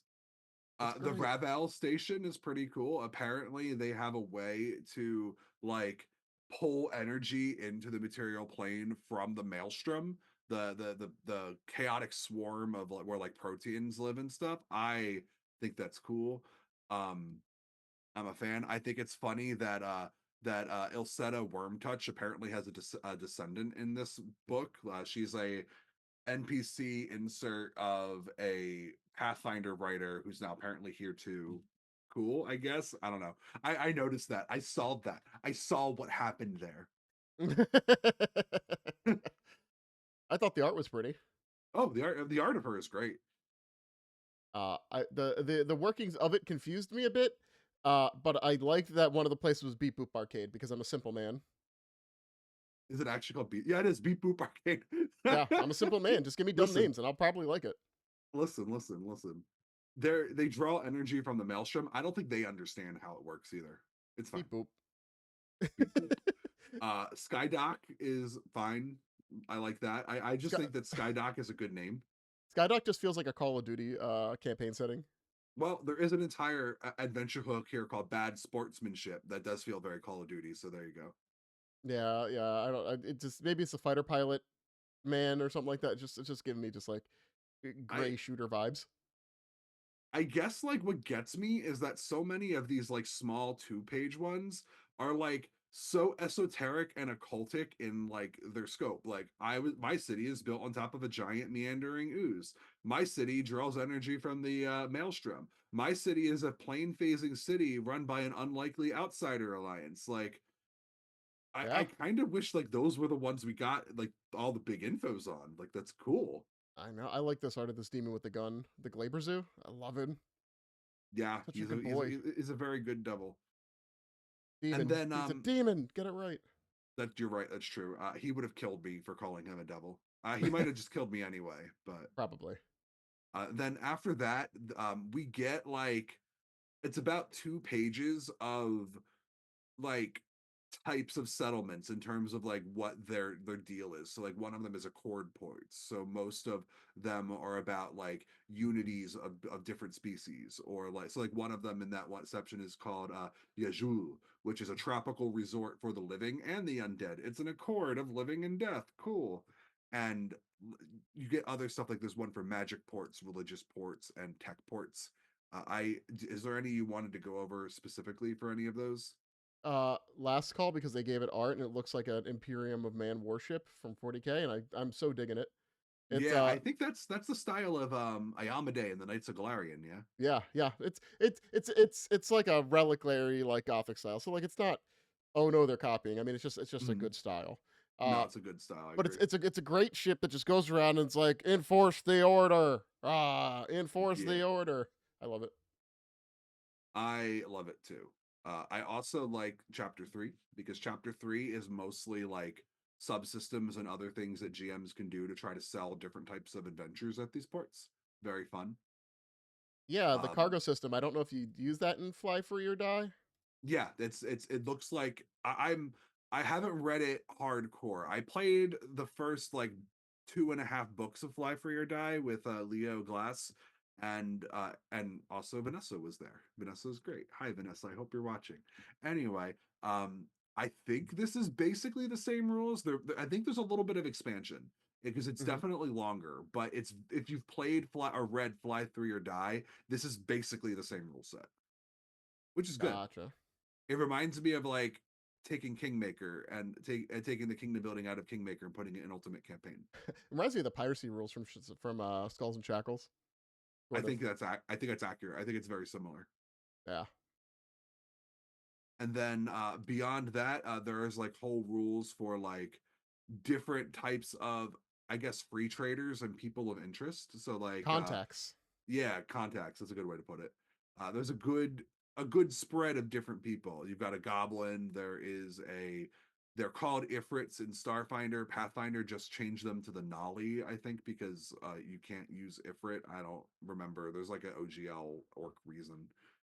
It's The great. Ravel station is pretty cool. Apparently, they have a way to like pull energy into the material plane from the maelstrom, the chaotic swarm of like where like proteins live and stuff. I think that's cool. Um, I'm a fan. I think it's funny that Ilseta Wormtouch apparently has a descendant in this book. She's a NPC insert of a Pathfinder writer who's now apparently here too. Cool, I guess. I don't know. I noticed that. I solved that. I saw what happened there. I thought the art was pretty. Oh, the art of her is great. The workings of it confused me a bit, but I liked that one of the places was Beep Boop Arcade because I'm a simple man. Is it actually called Beat? Yeah, it is Beat Boop Arcade. Yeah, I'm a simple man. Just give me dumb Listen, names and I'll probably like it. listen. They draw energy from the maelstrom. I don't think they understand how it works either. It's fine. Beep Boop. Beep boop. Skydock is fine. I like that. I just Sky- think that Skydock is a good name. Skydock just feels like a Call of Duty campaign setting. Well, there is an entire adventure hook here called Bad Sportsmanship that does feel very Call of Duty. So there you go. Yeah, yeah. I don't. It just maybe it's a fighter pilot man or something like that. Just it's just giving me just like I gray shooter vibes. I guess like what gets me is that so many of these like small 2-page ones are like so esoteric and occultic in like their scope. Like my city is built on top of a giant meandering ooze. My city draws energy from the maelstrom. My city is a plane phasing city run by an unlikely outsider alliance. Like I Yeah, kind of wish like those were the ones we got like all the big infos on. Like that's cool. I know. I like this art of this demon with the gun, the Glaber Zoo. I love him. Yeah, Such a he's good boy. a very good devil. And Demon. then He's a demon. Get it right. that you're right. That's true. He would have killed me for calling him a devil. He might have just killed me anyway. But Probably. then after that, we get like it's about 2 pages of like types of settlements in terms of like what their deal is. So like one of them is accord ports. So most of them are about like unities of different species or like so like one of them in that one section is called Yajul, which is a tropical resort for the living and the undead. It's an accord of living and death. Cool. And you get other stuff like there's one for magic ports, religious ports, and tech ports. I is there any you wanted to go over specifically for any of those? Last call because they gave it art and it looks like an Imperium of Man warship from 40K, and I'm so digging it. It's Yeah, I think that's the style of Ayamade and the Knights of Galarian, yeah. yeah, yeah. It's like a reliquary like Gothic style. So like it's not oh no they're copying. I mean it's just a Mhm. good style. No, Uh it's a good style, I but agree. it's a great ship that just goes around and it's like enforce the order. Enforce the Yeah, order. I love it. I love it too. I also like chapter 3 because chapter 3 is mostly like subsystems and other things that GMs can do to try to sell different types of adventures at these ports. Very fun. Yeah, the Um, cargo system. I don't know if you use that in Fly Free or Die. yeah, it looks like I haven't read it hardcore. I played the first like 2.5 books of Fly Free or Die with Leo Glass and also Vanessa was there. Vanessa's great. Hi Vanessa, I hope you're watching. Anyway, I think this is basically the same rules. I think there's a little bit of expansion because it's Hmm. definitely longer, but it's if you've played Fly or read Fly 3 or Die, this is basically the same rule set, which is good. Gotcha. It reminds me of like taking Kingmaker and taking the kingdom building out of Kingmaker and putting it in Ultimate Campaign. Reminds me of the piracy rules from Skulls and Shackles, I sort of. think I think that's accurate. I think it's very similar. Yeah, And then beyond that, there is like whole rules for like different types of I guess free traders and people of interest. So like contacts. yeah, contacts. That's a good way to put it. There's a good spread of different people. You've got a goblin. They're called Ifrits in Starfinder. Pathfinder just changed them to the Nolly, I think, because you can't use Ifrit. I don't remember. There's like an OGL orc reason.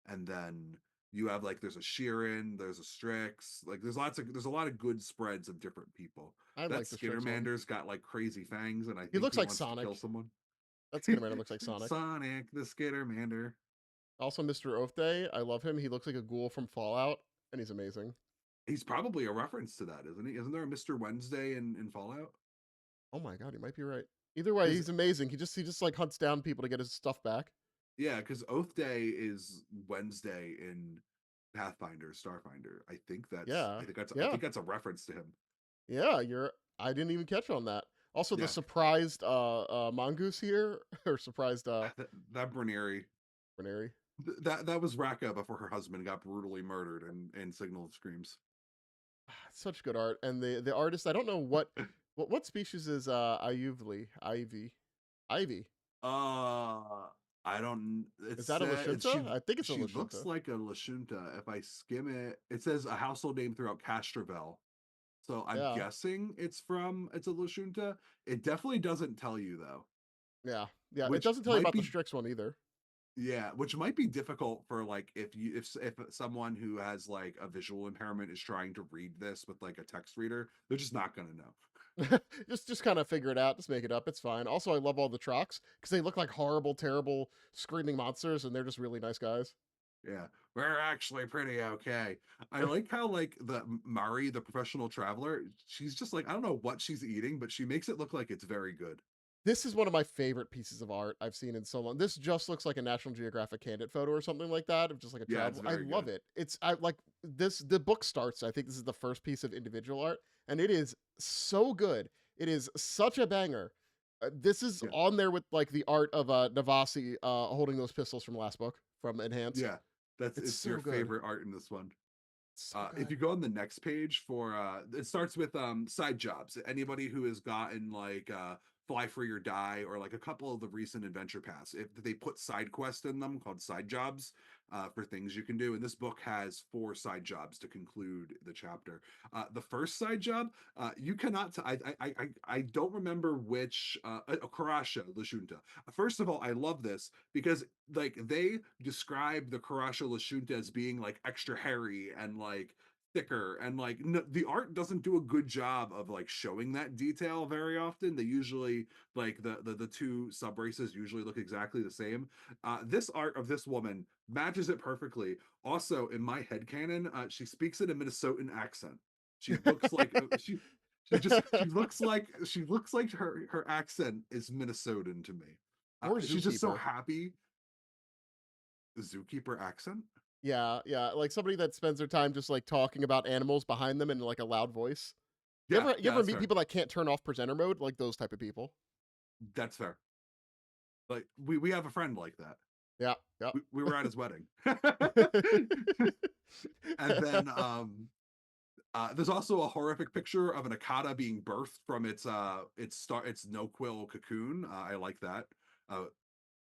And then you have like there's a Sheeran, there's a Strix. Like there's a lot of good spreads of different people. I That like the Strix one. Skittermander's got like crazy fangs, and I He think looks he like wants to kill Sonic. someone. That Skitterman looks like Sonic. Sonic the Skittermander. Also, Mr. Oath Day. I love him. He looks like a ghoul from Fallout, and he's amazing. He's probably a reference to that, isn't he? Isn't there a Mr. Wednesday in Fallout? Oh my god, you might be right. Either way, Because he's amazing. He just like hunts down people to get his stuff back. yeah, because Oath Day is Wednesday in Pathfinder, Starfinder. Yeah. I Yeah. think that's a reference to him. Yeah, you're I didn't even catch on that. Also the Yeah, surprised mongoose here or surprised that Brunieri, Renary. that was Raka before her husband got brutally murdered in Signal of Screams. Such good art. And the artist, I don't know what species is Ivy. Ivy. Uh, I don't. It Is that a said Lashunta? I think it's a she looks Lashunta. like a Lashunta. If I skim it, it says a household name throughout Castrovel. So I'm Yeah. guessing it's a Lashunta. It definitely doesn't tell you though, Yeah. Yeah. It which doesn't tell you might about the be Strix one either. which might be difficult for like if someone who has like a visual impairment is trying to read this with like a text reader, they're just not gonna know. just kind of figure it out, just make it up. It's fine. Also, I love all the Trox because they look like horrible, terrible, screaming monsters, and they're just really nice guys. Yeah, we're actually pretty okay. I like how like the Mari, the professional traveler, she's just like I don't know what she's eating, but she makes it look like it's very good. This is one of my favorite pieces of art I've seen in so long. This just looks like a National Geographic candid photo or something like that, of just like a Yeah, it's travel. I very love good. it. It's I like this. The book starts. I think this is the first piece of individual art, and it is so good. It is such a banger. This is Yeah, on there with like the art of Navasi holding those pistols from last book from Enhance. yeah, that's It's it's your so good. favorite art in this one. It's so If good. you go on the next page for it starts with side jobs. Anybody who has gotten like Fly Free or Die or like a couple of the recent adventure paths, if they put side quests in them called side jobs for things you can do. And this book has 4 side jobs to conclude the chapter. The first side job, you cannot. I don't remember which Karasha Lashunta. First of all, I love this because like they describe the Karasha Lashunta as being like extra hairy and like thicker and like no, the art doesn't do a good job of like showing that detail very often. They usually like the two sub races usually look exactly the same. This art of this woman matches it perfectly. Also in my head canon, she speaks in a Minnesotan accent. She looks like she looks like her accent is Minnesotan to me. Or She's just so Zookeeper. happy. Zookeeper accent? Yeah, yeah, like somebody that spends their time just like talking about animals behind them in like a loud voice. Yeah, You yeah, ever that's meet fair. people that can't turn off presenter mode? Like those type of people. That's fair. Like we have a friend like that. Yeah, yep. We were at his wedding. And then there's also a horrific picture of an akata being birthed from its no quill cocoon. I like that. Uh,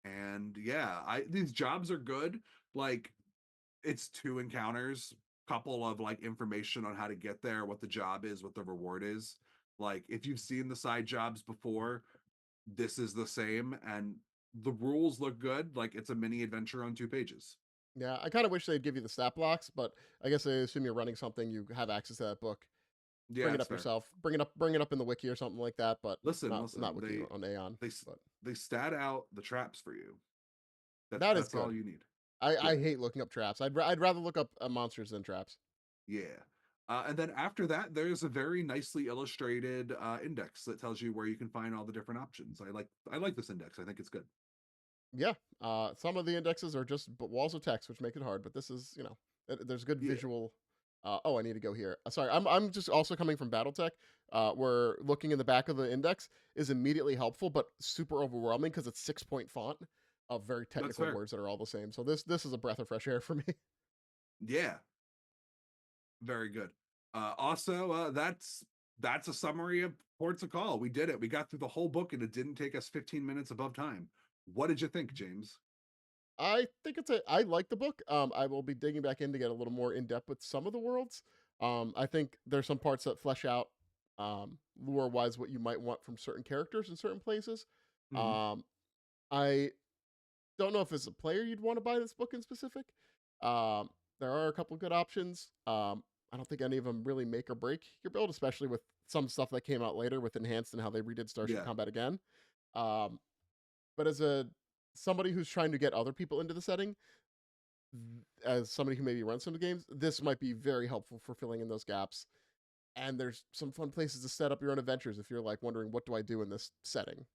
and yeah, I these jobs are good. Like it's 2 encounters, couple of like information on how to get there, what the job is, what the reward is. Like if you've seen the side jobs before, this is the same, and the rules look good. Like it's a mini adventure on 2 pages. Yeah, I kind of wish they'd give you the stat blocks, but I guess I assume you're running something, you have access to that book. Yeah, Bring it it's up fair. yourself. Bring it up in the wiki or something like that, but not Listen. wiki on Aeon. They But they stat out the traps for you. that is That's all good. you need. I Yeah, hate looking up traps. I'd rather look up monsters than traps. yeah. And then after that, there's a very nicely illustrated index that tells you where you can find all the different options. I like this index. I think it's good. Yeah, some of the indexes are just walls of text, which make it hard. But this is, there's good Yeah, visual. Oh, I need to go here. Sorry, I'm just also coming from BattleTech, where looking in the back of the index is immediately helpful, but super overwhelming because it's 6 point font of very that's technical fair. words that are all the same. So this is a breath of fresh air for me. Yeah, very good. Also, that's a summary of Ports of Call. We did it. We got through the whole book, and it didn't take us 15 minutes above time. What did you think, James? I think I like the book. I will be digging back in to get a little more in depth with some of the worlds. I think there's some parts that flesh out lore wise what you might want from certain characters in certain places. Hmm. Um, I don't know if as a player you'd want to buy this book in specific. Um, there are a couple good options. I don't think any of them really make or break your build, especially with some stuff that came out later with enhanced and how they redid Starship Yeah, Combat again. Um, but as a somebody who's trying to get other people into the setting, as somebody who maybe runs some games, this might be very helpful for filling in those gaps. And there's some fun places to set up your own adventures if you're like wondering what do I do in this setting.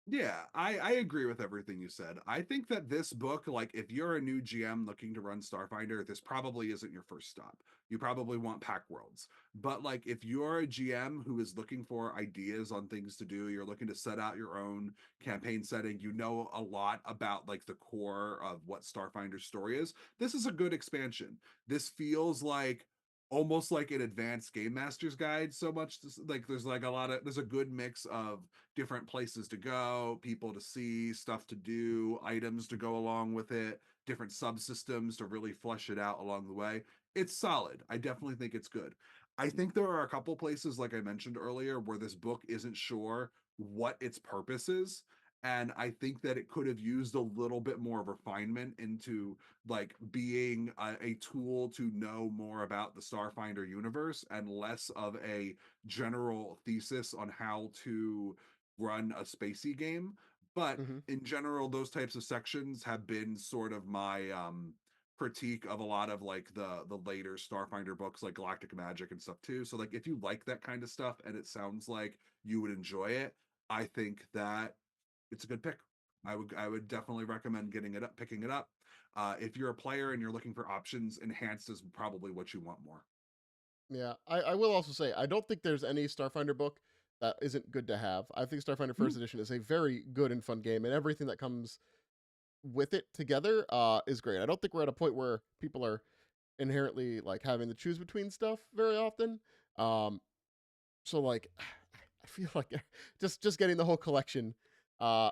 Yeah, I agree with everything you said. I think that this book, like if you're a new GM looking to run Starfinder, this probably isn't your first stop. You probably want Pack Worlds. But like if you're a GM who is looking for ideas on things to do, you're looking to set out your own campaign setting, you know a lot about like the core of what Starfinder's story is, this is a good expansion. This feels like almost like an advanced game master's guide so much like there's like a lot of there's a good mix of different places to go, people to see, stuff to do, items to go along with it, different subsystems to really flesh it out along the way. It's solid. I definitely think it's good. I think there are a couple places, like I mentioned earlier, where this book isn't sure what its purpose is. And I think that it could have used a little bit more refinement into like being a tool to know more about the Starfinder universe and less of a general thesis on how to run a spacey game. But Mm-hmm. in general, those types of sections have been sort of my critique of a lot of like the later Starfinder books like Galactic Magic and stuff too. So like if you like that kind of stuff and it sounds like you would enjoy it, I think that it's a good pick. I would definitely recommend getting it up, picking it up. If you're a player and you're looking for options, enhanced is probably what you want more. Yeah, I will also say I don't think there's any Starfinder book that isn't good to have. I think Starfinder Mm, First Edition is a very good and fun game, and everything that comes with it together is great. I don't think we're at a point where people are inherently like having to choose between stuff very often. Um, so like, I feel like just getting the whole collection uh,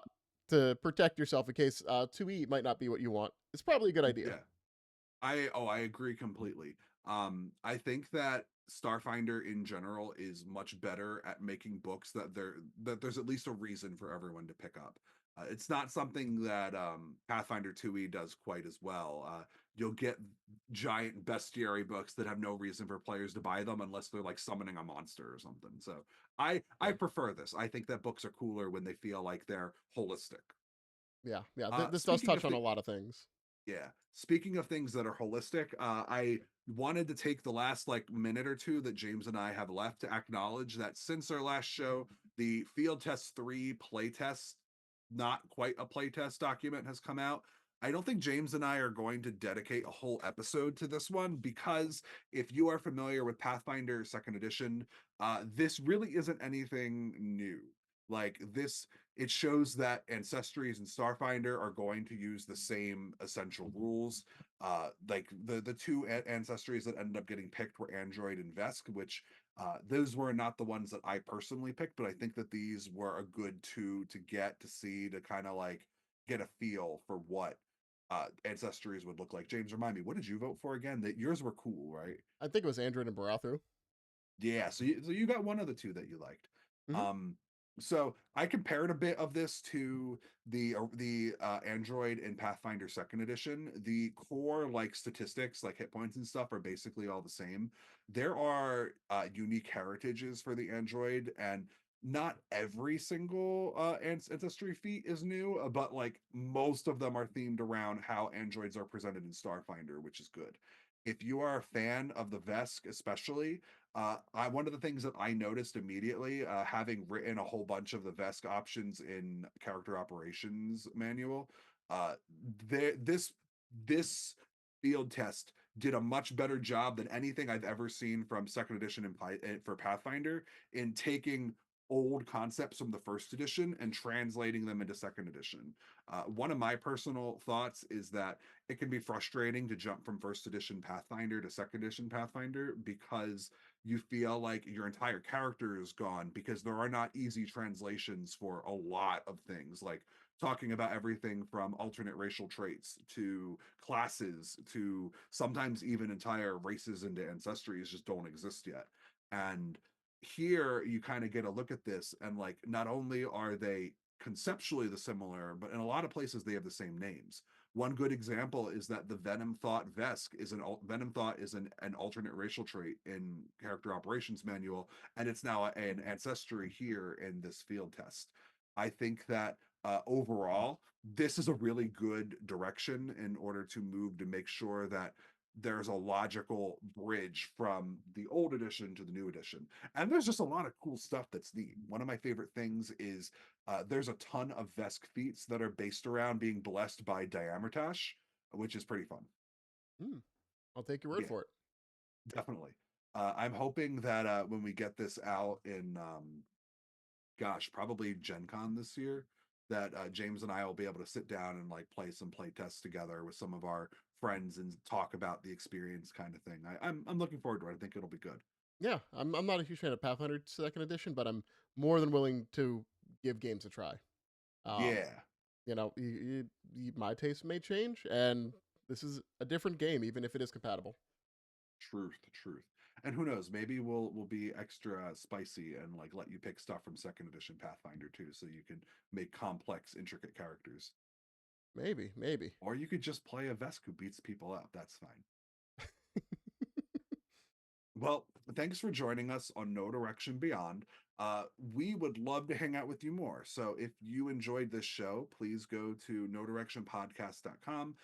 to protect yourself in case 2E might not be what you want. It's probably a good idea. yeah. I agree completely. I think that Starfinder in general is much better at making books that there's at least a reason for everyone to pick up. It's not something that Pathfinder 2e does quite as well. You'll get giant bestiary books that have no reason for players to buy them unless they're like summoning a monster or something. So I Yeah, prefer this. I think that books are cooler when they feel like they're holistic. yeah. This does Speaking touch of on a the lot of things. Yeah. Speaking of things that are holistic, I wanted to take the last like minute or two that James and I have left to acknowledge that since our last show, the Field Test 3 playtest, not quite a playtest document has come out. I don't think James and I are going to dedicate a whole episode to this one because if you are familiar with Pathfinder Second Edition, this really isn't anything new. Like this it shows that Ancestries and Starfinder are going to use the same essential rules. Like the two Ancestries that ended up getting picked were Android and Vesk, which those were not the ones that I personally picked, but I think that these were a good two to get to see to kind of like get a feel for what Ancestries would look like. James, remind me, what did you vote for again? That yours were cool, right? I think it was Android and Barathu. Yeah, so you got one of the two that you liked. Hmm. Um, so I compared a bit of this to the Android and Pathfinder Second Edition. The core like statistics, like hit points and stuff, are basically all the same. There are unique heritages for the Android, and not every single ancestry feat is new, but like most of them are themed around how androids are presented in Starfinder, which is good. If you are a fan of the Vesk, especially, one of the things that I noticed immediately, having written a whole bunch of the Vesk options in character operations manual, uh, this field test did a much better job than anything I've ever seen from second edition for Pathfinder in taking old concepts from the first edition and translating them into second edition. One of my personal thoughts is that it can be frustrating to jump from first edition Pathfinder to second edition Pathfinder because you feel like your entire character is gone because there are not easy translations for a lot of things, like talking about everything from alternate racial traits to classes to sometimes even entire races into ancestries just don't exist yet. And here you kind of get a look at this, and like not only are they conceptually the similar, but in a lot of places they have the same names. One good example is that the Venom Thought Vesk is Venom Thought is an alternate racial trait in character operations manual, and it's now an ancestry here in this field test. I think that overall, this is a really good direction in order to move to make sure that there's a logical bridge from the old edition to the new edition. And there's just a lot of cool stuff that's neat. One of my favorite things is there's a ton of Vesk feats that are based around being blessed by Diamertash, which is pretty fun. Hmm. I'll take your word Yeah, for it. definitely. I'm hoping that when we get this out in gosh, probably Gen Con this year, that James and I will be able to sit down and like play some play tests together with some of our friends and talk about the experience kind of thing. I'm looking forward to it. I think it'll be good. Yeah, I'm not a huge fan of Pathfinder Second Edition, but I'm more than willing to give games a try. Um, Yeah, my taste may change, and this is a different game, even if it is compatible. truth, truth. And who knows, maybe we'll be extra spicy and like let you pick stuff from second edition Pathfinder too, so you can make complex, intricate characters. Maybe, maybe. Or you could just play a Vesk who beats people up. That's fine. Well, thanks for joining us on No Direction Beyond. We would love to hang out with you more. So if you enjoyed this show, please go to nodirectionpodcast.com.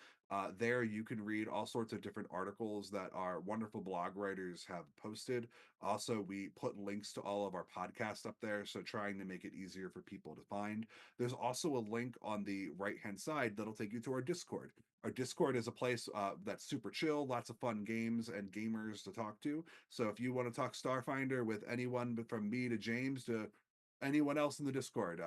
There you can read all sorts of different articles that our wonderful blog writers have posted. Also, we put links to all of our podcasts up there, so trying to make it easier for people to find. There's also a link on the right hand side that'll take you to our Discord. Our Discord is a place that's super chill, lots of fun games and gamers to talk to. So if you want to talk Starfinder with anyone from me to James to anyone else in the Discord,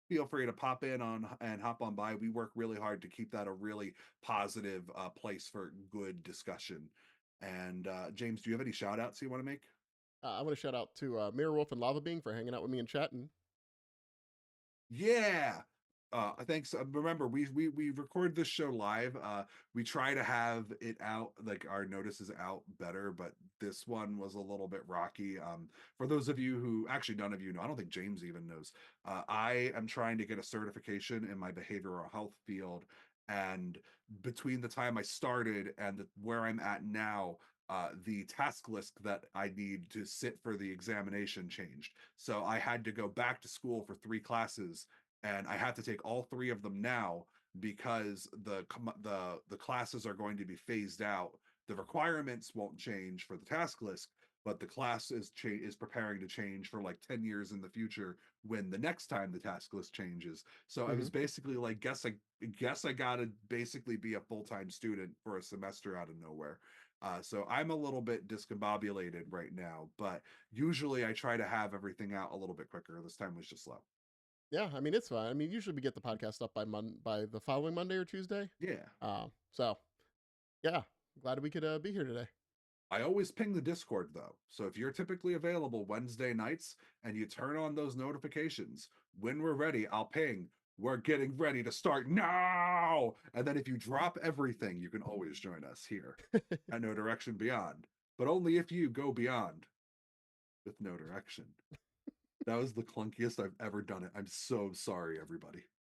feel free to pop in on and hop on by. We work really hard to keep that a really positive place for good discussion. And James, do you have any shout outs you want to make? I want to shout out to Mirror Wolf and Lava Being for hanging out with me and chatting. Yeah. Thanks. Remember, we record this show live. We try to have it out like our notices out better, but this one was a little bit rocky. For those of you who actually none of you know, I don't think James even knows. I am trying to get a certification in my behavioral health field, and between the time I started and where I'm at now, the task list that I need to sit for the examination changed. So I had to go back to school for 3 classes, and I have to take all 3 of them now because the classes are going to be phased out. The requirements won't change for the task list, but the class is preparing to change for like 10 years in the future when the next time the task list changes. So I Hmm. was basically like, guess I gotta basically be a full-time student for a semester out of nowhere. So I'm a little bit discombobulated right now, but usually I try to have everything out a little bit quicker. This time was just slow. Yeah, I mean it's fine. I mean usually we get the podcast up by the following Monday or Tuesday. Yeah. So yeah, glad we could be here today. I always ping the Discord though. So if you're typically available Wednesday nights and you turn on those notifications, when we're ready, I'll ping. We're getting ready to start now. And then if you drop everything, you can always join us here at No Direction Beyond. But only if you go beyond with No Direction. That was the clunkiest I've ever done it. I'm so sorry, everybody.